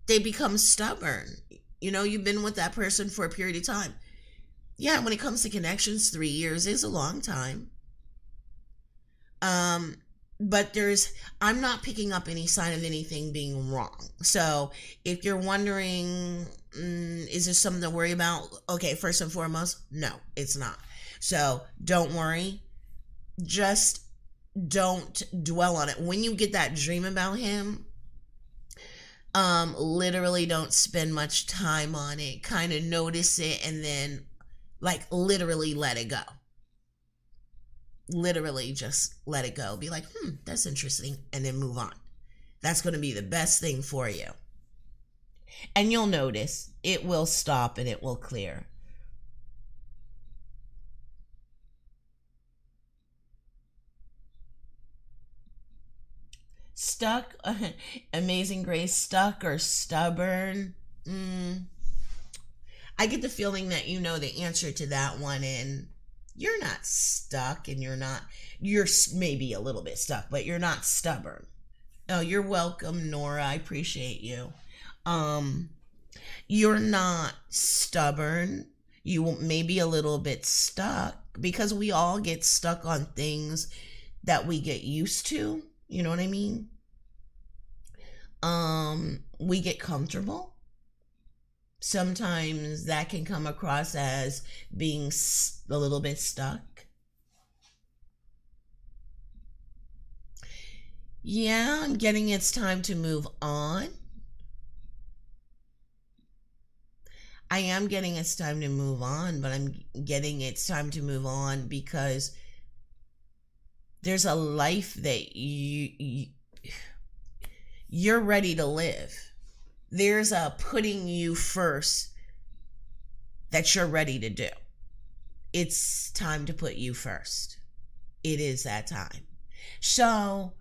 Speaker 1: they become stubborn. You've been with that person for a period of time. Yeah, when it comes to connections, 3 years is a long time. But I'm not picking up any sign of anything being wrong. So if you're wondering, is this something to worry about? Okay, first and foremost, no, it's not. So don't worry. Just don't dwell on it. When you get that dream about him, literally don't spend much time on it. Kind of notice it and then literally let it go. Literally just let it go. Be like, that's interesting, and then move on. That's going to be the best thing for you. And you'll notice it will stop and it will clear. Stuck, Amazing Grace, stuck or stubborn. I get the feeling that you know the answer to that one, and you're not stuck, and you're maybe a little bit stuck, but you're not stubborn. Oh, you're welcome, Nora. I appreciate you. You're not stubborn. You may be a little bit stuck because we all get stuck on things that we get used to. You know what I mean? We get comfortable. Sometimes that can come across as being a little bit stuck. Yeah, I'm getting it's time to move on. I am getting it's time to move on, but I'm getting it's time to move on because there's a life that you're ready to live. There's a putting you first that you're ready to do. It's time to put you first. It is that time. So,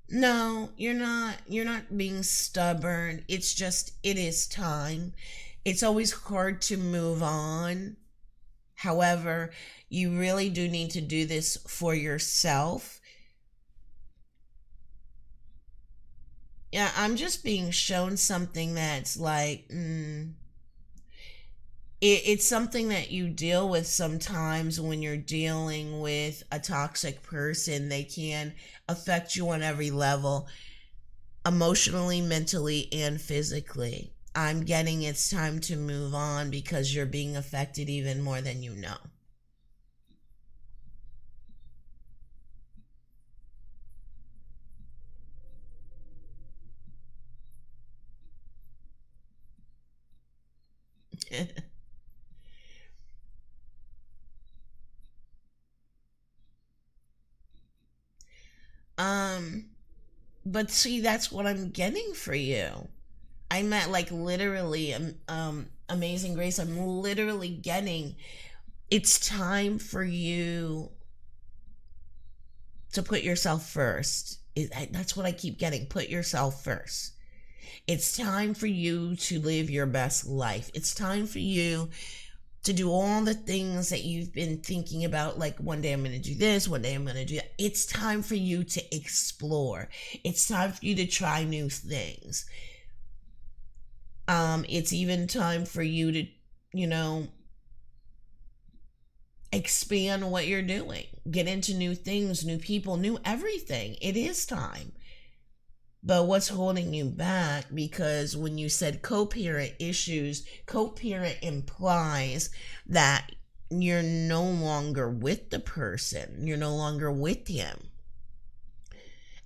Speaker 1: no, you're not being stubborn. It's just it is time. It's always hard to move on. However, you really do need to do this for yourself. Yeah, I'm just being shown something that's like, it's something that you deal with sometimes when you're dealing with a toxic person. They can affect you on every level, emotionally, mentally, and physically. I'm getting it's time to move on because you're being affected even more than you know. um, but see, that's what I'm getting for you. I'm at like literally, Amazing Grace. I'm literally getting it's time for you to put yourself first. That's what I keep getting. Put yourself first. It's time for you to live your best life. It's time for you to do all the things that you've been thinking about. Like, one day I'm going to do this, one day I'm going to do that. It's time for you to explore. It's time for you to try new things. It's even time for you to, you know, expand what you're doing, get into new things, new people, new everything. It is time. But what's holding you back? Because when you said co-parent issues, co-parent implies that you're no longer with the person, you're no longer with him.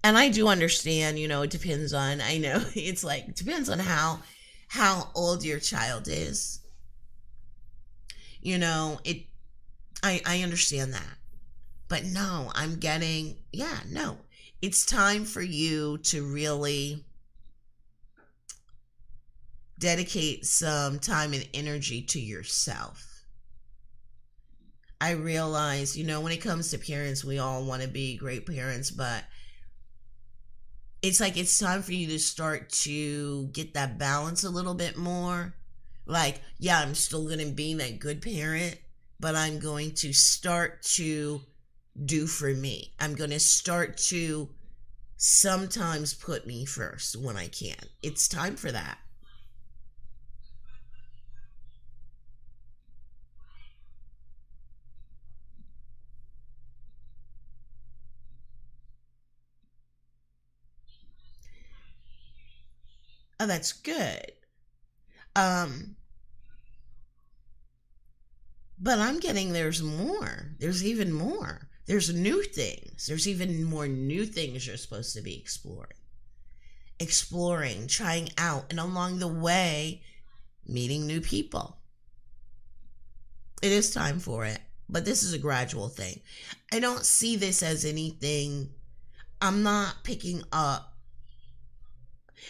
Speaker 1: And I do understand, it depends on, I know it's like, it depends on how old your child is. It I understand that. But no, I'm getting, yeah, no. It's time for you to really dedicate some time and energy to yourself. I realize, when it comes to parents, we all want to be great parents, but it's like it's time for you to start to get that balance a little bit more. Like, yeah, I'm still going to be that good parent, but I'm going to start to do for me. I'm going to start to sometimes put me first when I can. It's time for that. Oh, that's good. Um, but I'm getting there's more. There's even more. There's new things. There's even more new things you're supposed to be exploring. Exploring, trying out, and along the way, meeting new people. It is time for it. But this is a gradual thing. I don't see this as anything. I'm not picking up,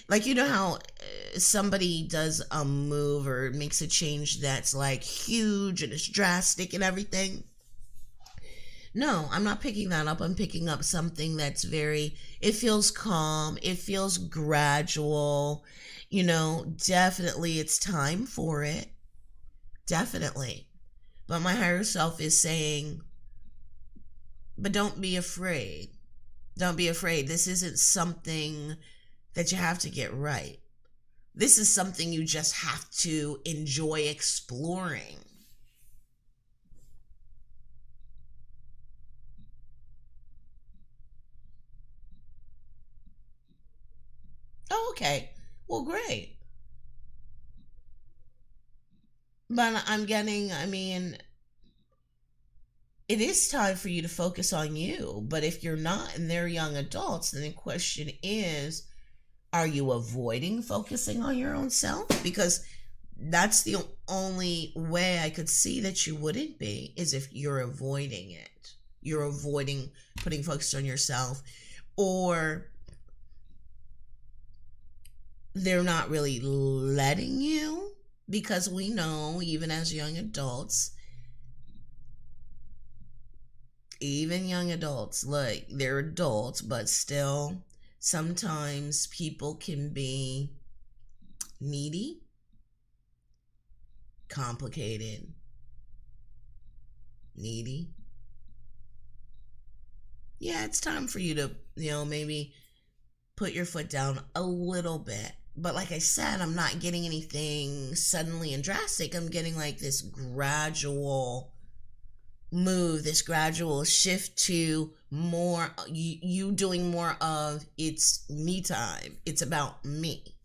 Speaker 1: like, how somebody does a move or makes a change that's like huge and it's drastic and everything. No, I'm not picking that up. I'm picking up something that's it feels calm, it feels gradual. Definitely it's time for it. Definitely. But my higher self is saying, but don't be afraid. Don't be afraid. This isn't something that you have to get right. This is something you just have to enjoy exploring. Oh, okay. Well, great. But I mean, it is time for you to focus on you. But if you're not and they're young adults, then the question is, are you avoiding focusing on your own self? Because that's the only way I could see that you wouldn't be, is if you're avoiding it. You're avoiding putting focus on yourself, or they're not really letting you, because we know, even as young adults, even young adults, like, they're adults, but still, sometimes people can be needy, complicated, needy. Yeah, it's time for you to, maybe put your foot down a little bit. But like I said, I'm not getting anything suddenly and drastic. I'm getting like this gradual move, this gradual shift to more you doing more of, it's me time. It's about me.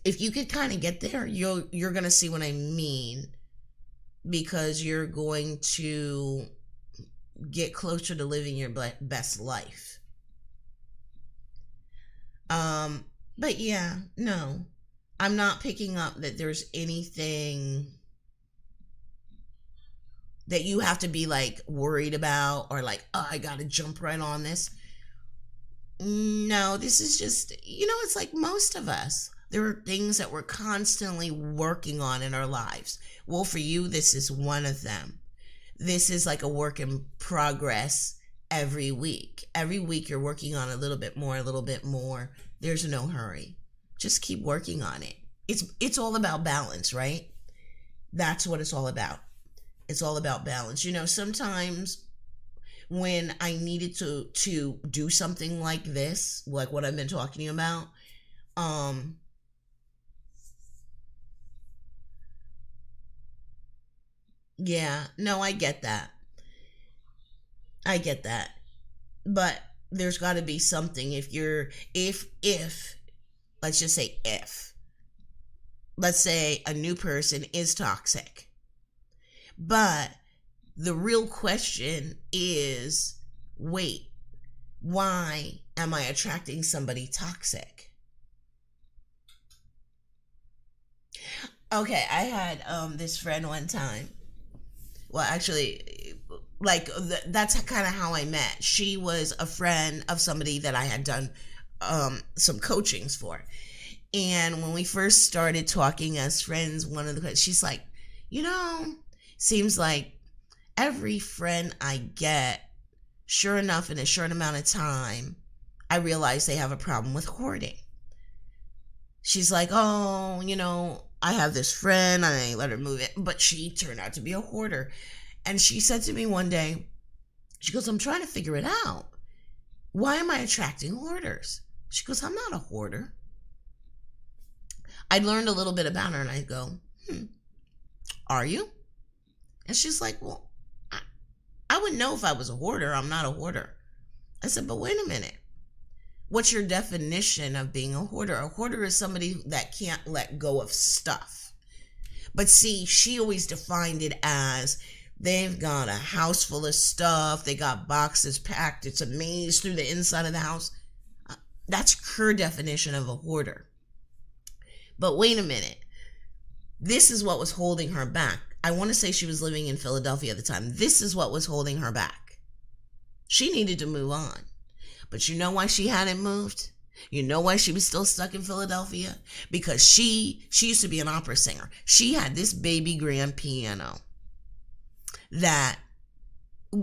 Speaker 1: If you could kind of get there, you're going to see what I mean, because you're going to get closer to living your best life. But yeah, no, I'm not picking up that there's anything that you have to be like worried about, or like, oh, I gotta jump right on this. No, this is just, it's like most of us. There are things that we're constantly working on in our lives. Well, for you, this is one of them. This is like a work in progress every week. Every week you're working on a little bit more, a little bit more. There's no hurry. Just keep working on it. It's all about balance, right? That's what it's all about. It's all about balance. Sometimes when I needed to do something like this, like what I've been talking to you about, yeah, no, I get that. I get that. But there's got to be something. If let's just say, if let's say a new person is toxic, but the real question is, wait, why am I attracting somebody toxic? Okay, I had this friend one time. Well, actually, like, that's kind of how I met. She was a friend of somebody that I had done some coachings for. And when we first started talking as friends, she's like, seems like every friend I get, sure enough, in a short amount of time, I realize they have a problem with hoarding. She's like, oh, I have this friend, I let her move it, but she turned out to be a hoarder. And she said to me one day, she goes, I'm trying to figure it out. Why am I attracting hoarders? She goes, I'm not a hoarder. I learned a little bit about her, and I go, are you? And she's like, well, I would know if I was a hoarder. I'm not a hoarder. I said, but wait a minute. What's your definition of being a hoarder? A hoarder is somebody that can't let go of stuff. But see, she always defined it as, they've got a house full of stuff. They got boxes packed. It's a maze through the inside of the house. That's her definition of a hoarder. But wait a minute. This is what was holding her back. I want to say she was living in Philadelphia at the time. This is what was holding her back. She needed to move on. But you know why she hadn't moved? You know why she was still stuck in Philadelphia? Because she used to be an opera singer. She had this baby grand piano that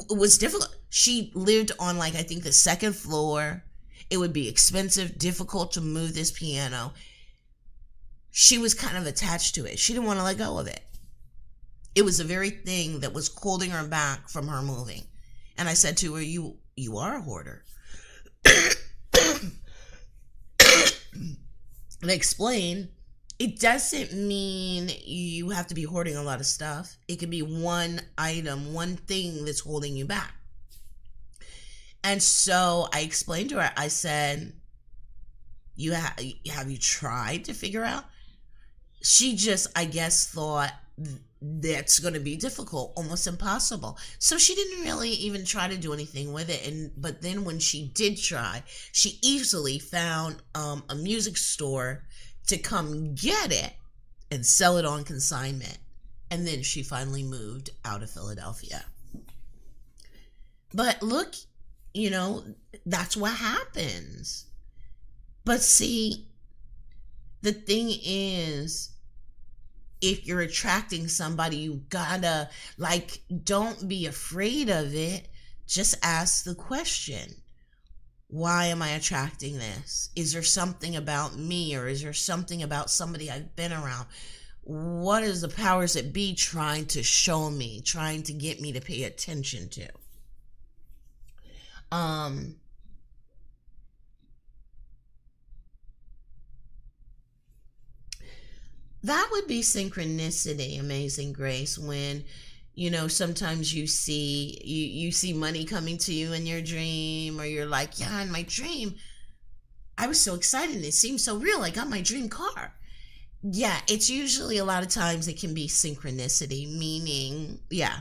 Speaker 1: was difficult. She lived on, like, I think the second floor. It would be expensive, difficult to move this piano. She was kind of attached to it. She didn't want to let go of it. It was the very thing that was holding her back from her moving. And I said to her, you are a hoarder. And I explained, it doesn't mean you have to be hoarding a lot of stuff. It could be one item, one thing that's holding you back. And so I explained to her, I said, have you tried to figure out? she just, I guess, thought that's going to be difficult, almost impossible. So she didn't really even try to do anything with it. And but then when she did try, she easily found a music store to come get it and sell it on consignment. And then she finally moved out of Philadelphia. But look, that's what happens. But see, the thing is, if you're attracting somebody, you gotta, like, don't be afraid of it. Just ask the question, why am I attracting this? Is there something about me, or is there something about somebody I've been around? What is the powers that be trying to show me, trying to get me to pay attention to? Um, that would be synchronicity, Amazing Grace, when sometimes you see money coming to you in your dream, or you're like, yeah, in my dream I was so excited, it seemed so real, I got my dream car. Yeah, it's usually, a lot of times it can be synchronicity, meaning, yeah,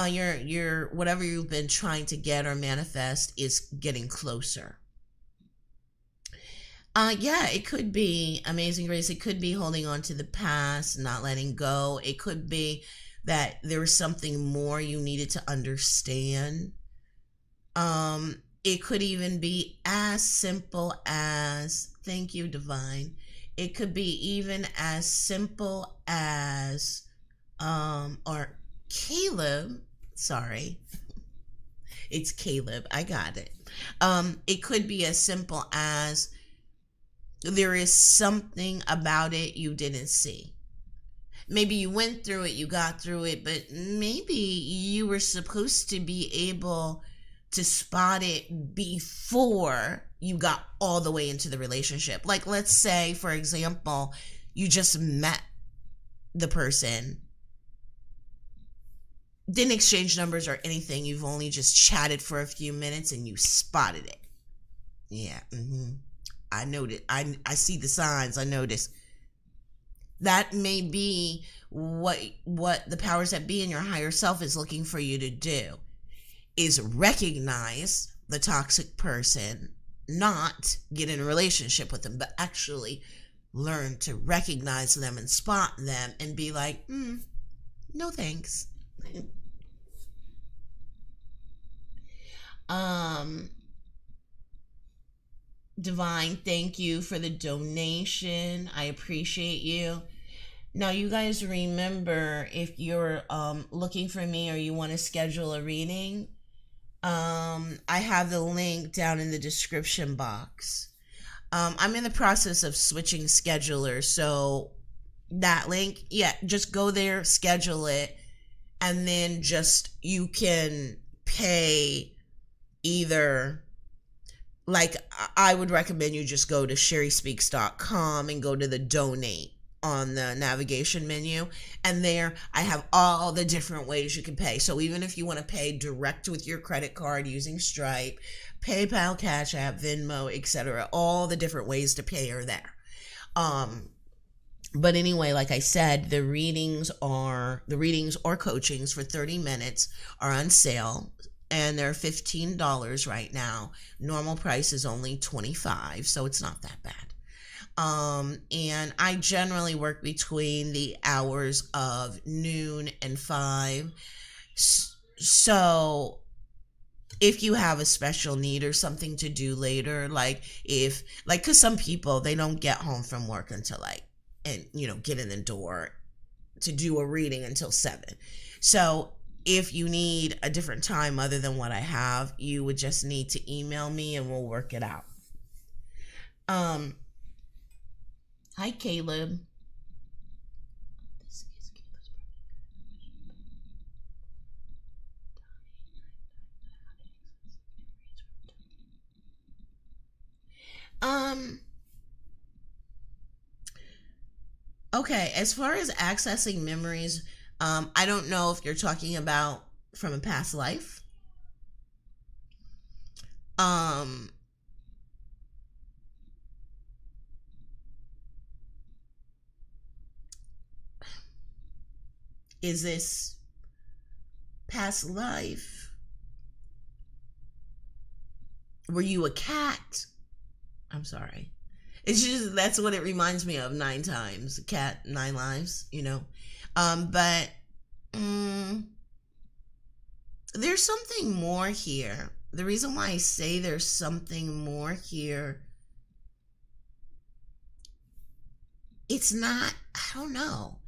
Speaker 1: your whatever you've been trying to get or manifest is getting closer. Yeah, it could be, Amazing Grace. It could be holding on to the past, not letting go. It could be that there was something more you needed to understand. It could even be as simple as, thank you, Divine. It could be even as simple as, or Caleb, sorry, it's Caleb, I got it. It could be as simple as, there is something about it you didn't see. Maybe you went through it, you got through it, but maybe you were supposed to be able to spot it before you got all the way into the relationship. Like, let's say, for example, you just met the person, didn't exchange numbers or anything, you've only just chatted for a few minutes and you spotted it. Yeah, I noticed. I see the signs. I notice. That may be what the powers that be in your higher self is looking for you to do, is recognize the toxic person, not get in a relationship with them, but actually learn to recognize them and spot them and be like, no thanks. um Divine, thank you for the donation. I appreciate you. Now, you guys remember, if you're looking for me or you want to schedule a reading, I have the link down in the description box. I'm in the process of switching schedulers, so that link, yeah, just go there, schedule it, and then just, you can pay either, like, I would recommend you just go to sherryspeaks.com and go to the donate on the navigation menu, and there I have all the different ways you can pay. So even if you want to pay direct with your credit card using Stripe, PayPal, Cashapp, Venmo, etc., all the different ways to pay are there. But anyway, like I said, the readings or coachings for 30 minutes are on sale, and they're $15 right now. Normal price is only $25, so it's not that bad. And I generally work between the hours of noon and 5. So if you have a special need or something to do later, because some people, they don't get home from work until get in the door to do a reading until 7. So if you need a different time other than what I have, you would just need to email me and we'll work it out. Hi, Caleb. Okay, as far as accessing memories, I don't know if you're talking about from a past life. Um, is this past life? Were you a cat? I'm sorry. It's just, that's what it reminds me of 9 times. Cat, 9 lives, you know. But there's something more here. The reason why I say there's something more here, it's not, I don't know.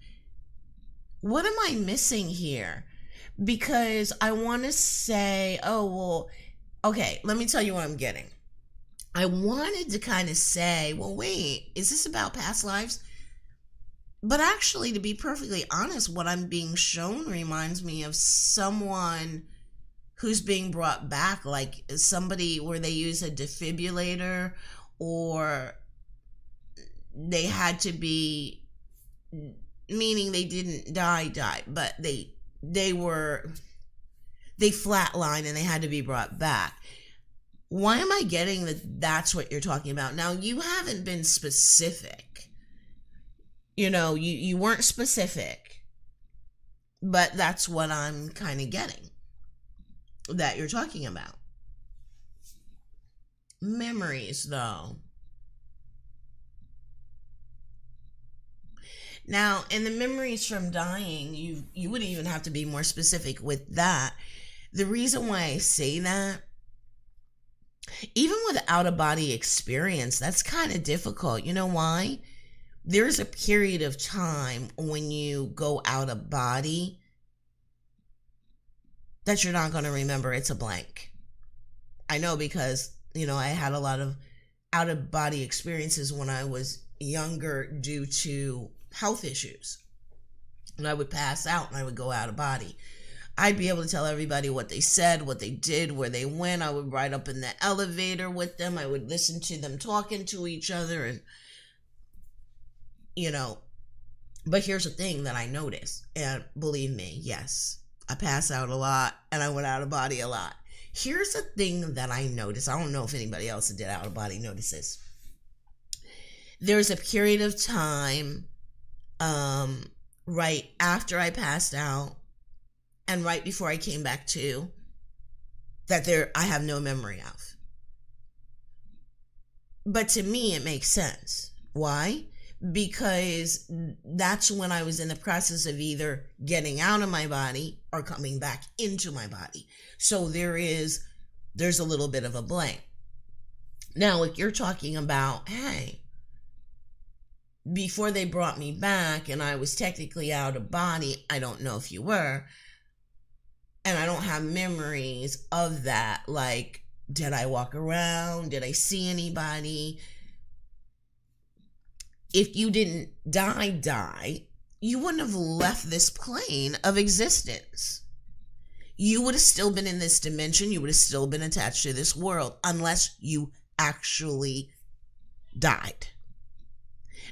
Speaker 1: What am I missing here? Because I want to say, oh, well, okay, let me tell you what I'm getting. I wanted to kind of say, well, wait, is this about past lives? But actually, to be perfectly honest, what I'm being shown reminds me of someone who's being brought back, like somebody where they use a defibrillator, or they had to be, meaning they didn't die, but they flatlined and they had to be brought back. Why am I getting that that's what you're talking about? Now, you haven't been specific. You know, you weren't specific, but that's what I'm kind of getting that you're talking about. Memories, though. Now, in the memories from dying, you would even have to be more specific with that. The reason why I say that, even with out-of-body experience, that's kind of difficult. You know why? There's a period of time when you go out of body that you're not going to remember. It's a blank. I know, because, you know, I had a lot of out-of-body experiences when I was younger due to health issues. And I would pass out and I would go out of body. I'd be able to tell everybody what they said, what they did, where they went. I would ride up in the elevator with them. I would listen to them talking to each other, and, you know, but here's the thing that I noticed, and believe me, yes, I pass out a lot and I went out of body a lot. Here's the thing that I noticed. I don't know if anybody else that did out of body notices. There's a period of time right after I passed out and right before I came back to, that I have no memory of. But to me, it makes sense. Why? Because that's when I was in the process of either getting out of my body or coming back into my body. So there's a little bit of a blank. Now, if you're talking about, hey, before they brought me back and I was technically out of body, I don't know if you were, and I don't have memories of that. Like, did I walk around? Did I see anybody? If you didn't die, you wouldn't have left this plane of existence. You would have still been in this dimension. You would have still been attached to this world unless you actually died.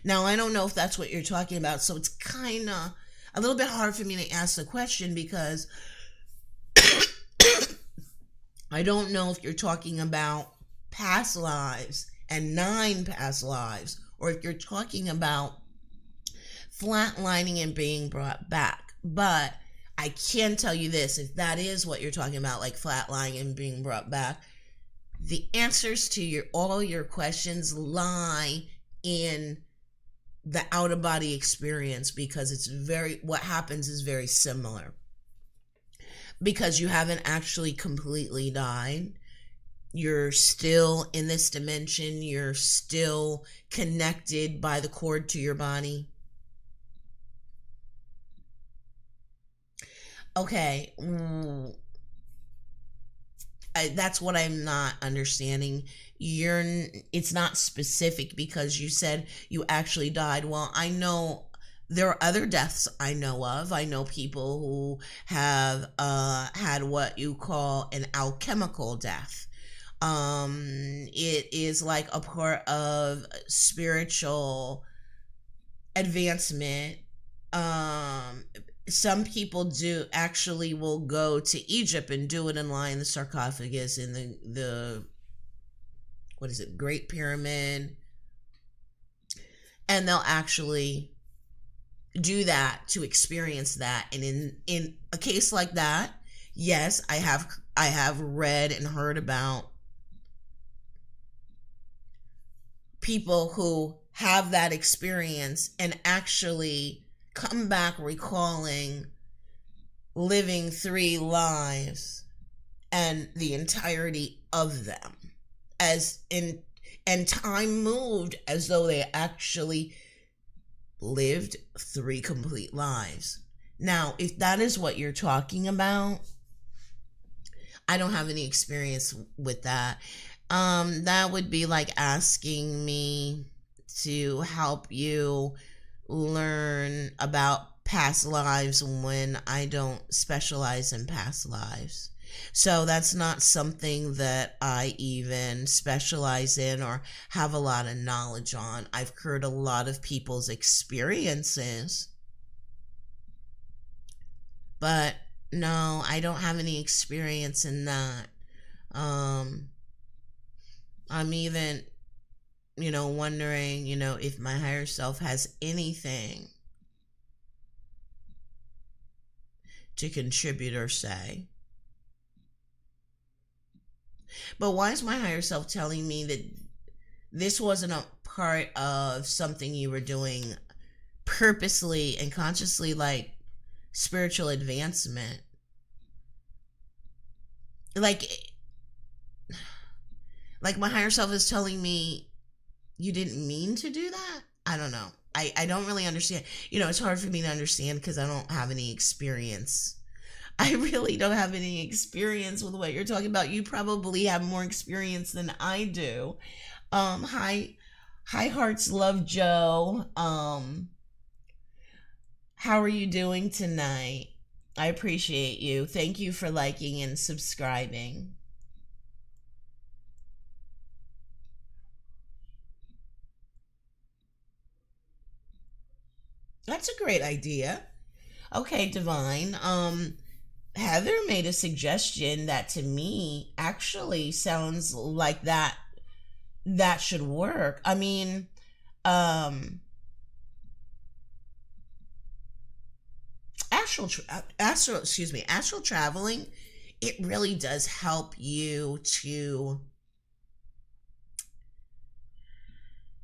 Speaker 1: Now, I don't know if that's what you're talking about, so it's kind of a little bit hard for me to ask the question, because I don't know if you're talking about past lives and 9 past lives, or if you're talking about flatlining and being brought back. But I can tell you this, if that is what you're talking about, like flatlining and being brought back, the answers to all your questions lie in the out-of-body experience, because what happens is very similar. Because you haven't actually completely died. You're still in this dimension. You're still connected by the cord to your body. Okay. That's what I'm not understanding. It's not specific, because you said you actually died. Well, I know there are other deaths I know of. I know people who have had what you call an alchemical death. It is like a part of spiritual advancement. Some people will go to Egypt and do it and lie in the sarcophagus in the what is it, Great Pyramid, and they'll actually do that to experience that. And in a case like that, yes, I have read and heard about people who have that experience and actually come back recalling living three lives and the entirety of them, as in, and time moved as though they actually lived three complete lives. Now, if that is what you're talking about, I don't have any experience with that. That would be like asking me to help you learn about past lives when I don't specialize in past lives. So that's not something that I even specialize in or have a lot of knowledge on. I've heard a lot of people's experiences, but no, I don't have any experience in that. Um, I'm even, wondering, if my higher self has anything to contribute or say. But why is my higher self telling me that this wasn't a part of something you were doing purposely and consciously, like spiritual advancement? Like, my higher self is telling me you didn't mean to do that? I don't know. I don't really understand. It's hard for me to understand because I don't have any experience. I really don't have any experience with what you're talking about. You probably have more experience than I do. Hi Hearts Love Joe. How are you doing tonight? I appreciate you. Thank you for liking and subscribing. That's a great idea. Okay, Divine. Heather made a suggestion that to me actually sounds like that should work. I mean, um, astral traveling, it really does help you to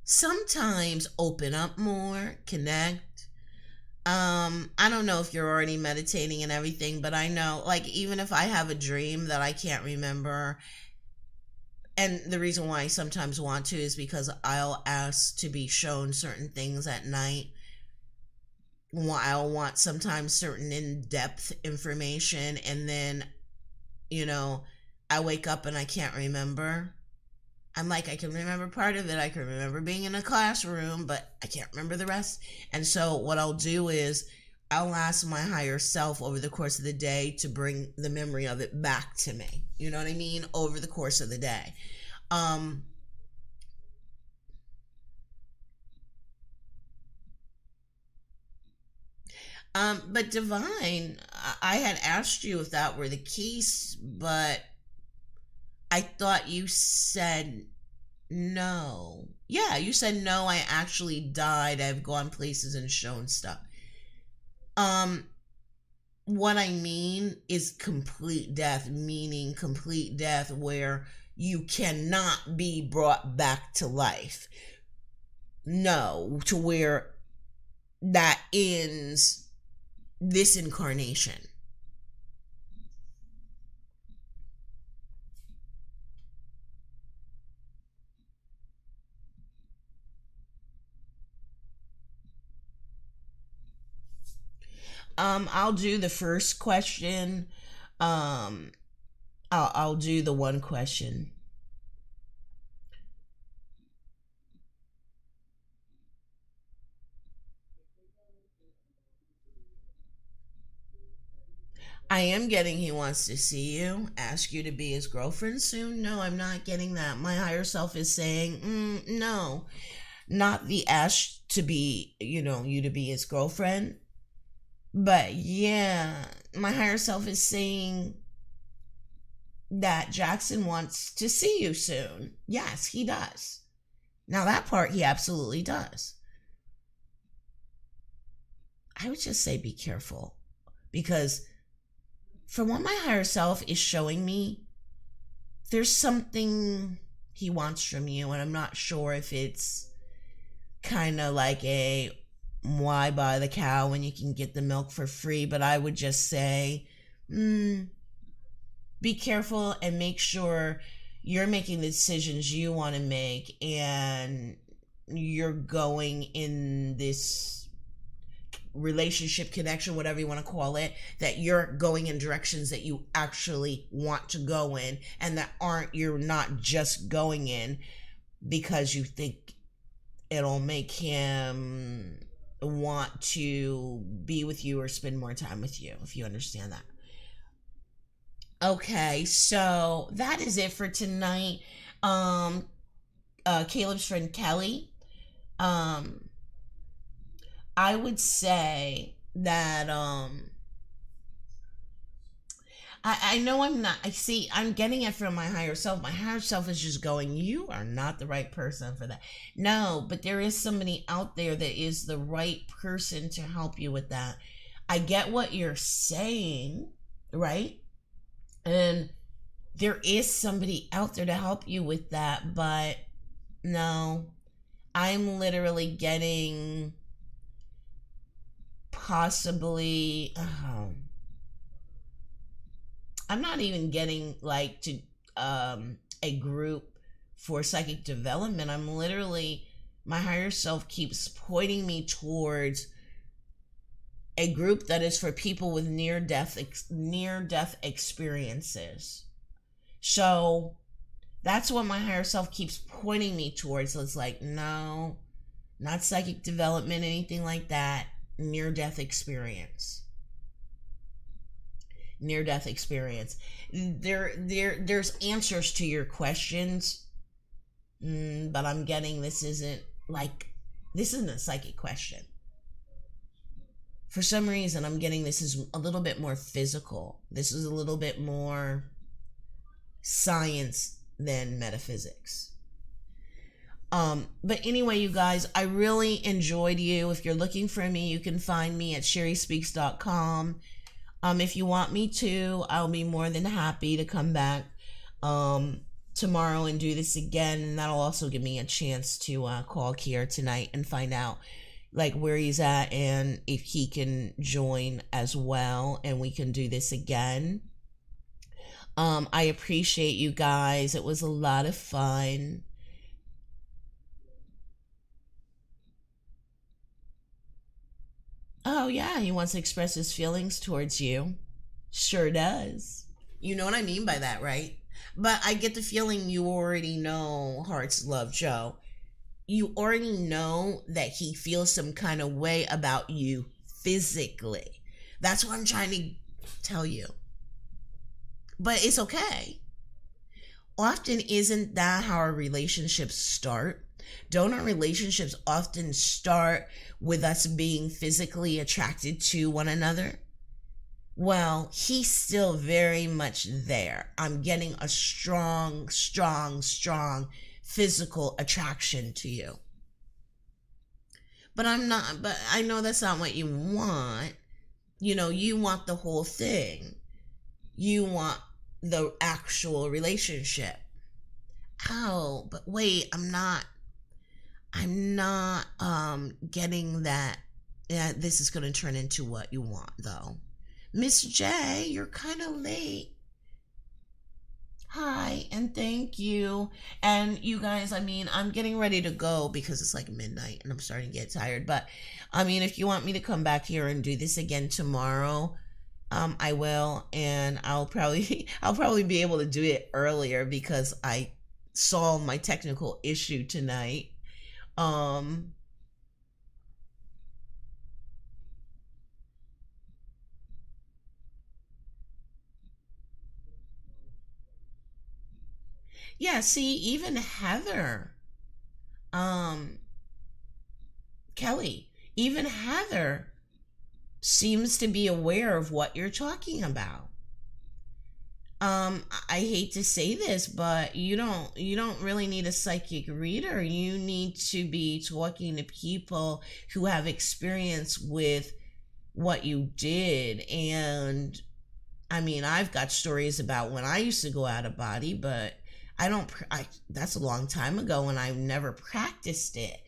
Speaker 1: sometimes open up more, connect. I don't know if you're already meditating and everything, but I know, like, even if I have a dream that I can't remember, and the reason why I sometimes want to is because I'll ask to be shown certain things at night. I'll want sometimes certain in-depth information, and then, you know, I wake up and I can't remember. I'm like, I can remember part of it. I can remember being in a classroom, but I can't remember the rest. And so what I'll do is I'll ask my higher self over the course of the day to bring the memory of it back to me. You know what I mean? Over the course of the day. Um, but Divine, I had asked you if that were the case, but I thought you said no. Yeah, you said no, I actually died. I've gone places and shown stuff. Um, what I mean is complete death, meaning complete death where you cannot be brought back to life. No, to where that ends this incarnation. I'll do the first question. Um, I'll do the one question. I am getting he wants to see you, ask you to be his girlfriend soon. No, I'm not getting that. My higher self is saying, no, not the ask to be, you to be his girlfriend. But yeah, my higher self is saying that Jackson wants to see you soon. Yes, he does. Now, that part he absolutely does. I would just say be careful, because from what my higher self is showing me, there's something he wants from you, and I'm not sure if it's kind of like a why buy the cow when you can get the milk for free, but I would just say, be careful and make sure you're making the decisions you want to make, and you're going in this relationship, connection, whatever you want to call it, that you're going in directions that you actually want to go in, and that you're not just going in because you think it'll make him want to be with you or spend more time with you, if you understand that. Okay, so that is it for tonight. Caleb's friend Kelly. I would say that I know I'm not, I see, I'm getting it from my higher self. My higher self is just going, you are not the right person for that. No, but there is somebody out there that is the right person to help you with that. I get what you're saying, right? And there is somebody out there to help you with that, but no, I'm literally getting possibly, I'm not even getting like to a group for psychic development. I'm literally, my higher self keeps pointing me towards a group that is for people with near death experiences. So that's what my higher self keeps pointing me towards. So it's like, no, not psychic development, anything like that. Near death experience. There's answers to your questions, but I'm getting this isn't a psychic question. For some reason, I'm getting this is a little bit more physical. This is a little bit more science than metaphysics. But anyway, you guys, I really enjoyed you. If you're looking for me, you can find me at sherryspeaks.com. If you want me to, I'll be more than happy to come back tomorrow and do this again, and that'll also give me a chance to call Kier tonight and find out like where he's at and if he can join as well, and we can do this again. I appreciate you guys. It was a lot of fun. Oh yeah, he wants to express his feelings towards you. Sure does. You know what I mean by that, right? But I get the feeling you already know Hearts Love Joe. You already know that he feels some kind of way about you physically. That's what I'm trying to tell you. But it's okay. Often isn't that how our relationships start? Don't our relationships often start with us being physically attracted to one another? Well, he's still very much there. I'm getting a strong physical attraction to you. But I know that's not what you want. You know, you want the whole thing. You want the actual relationship. Oh, but wait, I'm not getting that. Yeah, this is going to turn into what you want, though. Miss J, you're kind of late. Hi, and thank you. And you guys, I mean, I'm getting ready to go because it's like midnight and I'm starting to get tired. But, I mean, if you want me to come back here and do this again tomorrow, I will. And I'll probably be able to do it earlier because I solved my technical issue tonight. Yeah, see, even Heather, um, Kelly, even Heather seems to be aware of what you're talking about. I hate to say this, but you don't really need a psychic reader. You need to be talking to people who have experience with what you did. And I mean, I've got stories about when I used to go out of body, but that's a long time ago and I never practiced it.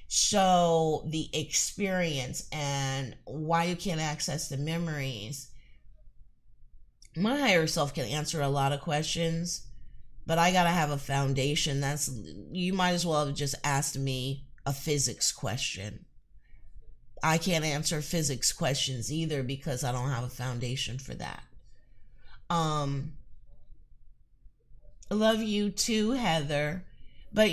Speaker 1: So the experience and why you can't access the memories, my higher self can answer a lot of questions, but I gotta have a foundation. You might as well have just asked me a physics question. I can't answer physics questions either because I don't have a foundation for that. Um, I love you too, Heather. But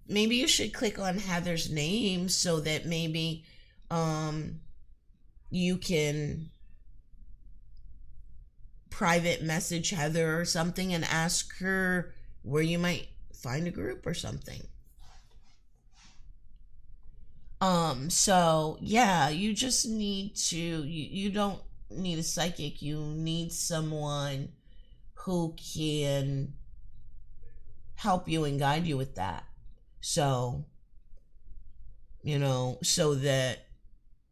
Speaker 1: maybe you should click on Heather's name so that maybe um you can private message Heather or something and ask her where you might find a group or something. So yeah, you just need to, you don't need a psychic, you need someone who can help you and guide you with that. So, so that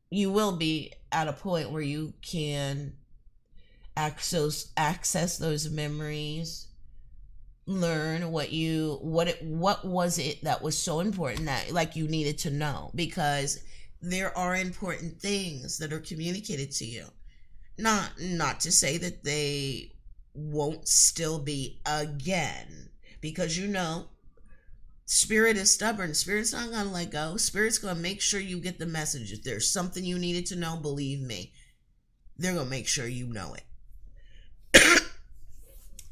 Speaker 1: you will be at a point where you can access those memories, learn what was it that was so important that like you needed to know, because there are important things that are communicated to you. Not to say that they won't still be again, because spirit is stubborn. Spirit's not gonna let go. Spirit's gonna make sure you get the message. If there's something you needed to know, believe me, they're gonna make sure you know it.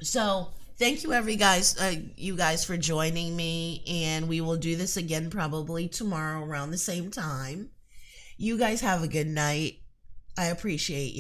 Speaker 1: So thank you you guys for joining me, and we will do this again probably tomorrow around the same time. You guys have a good night. I appreciate you.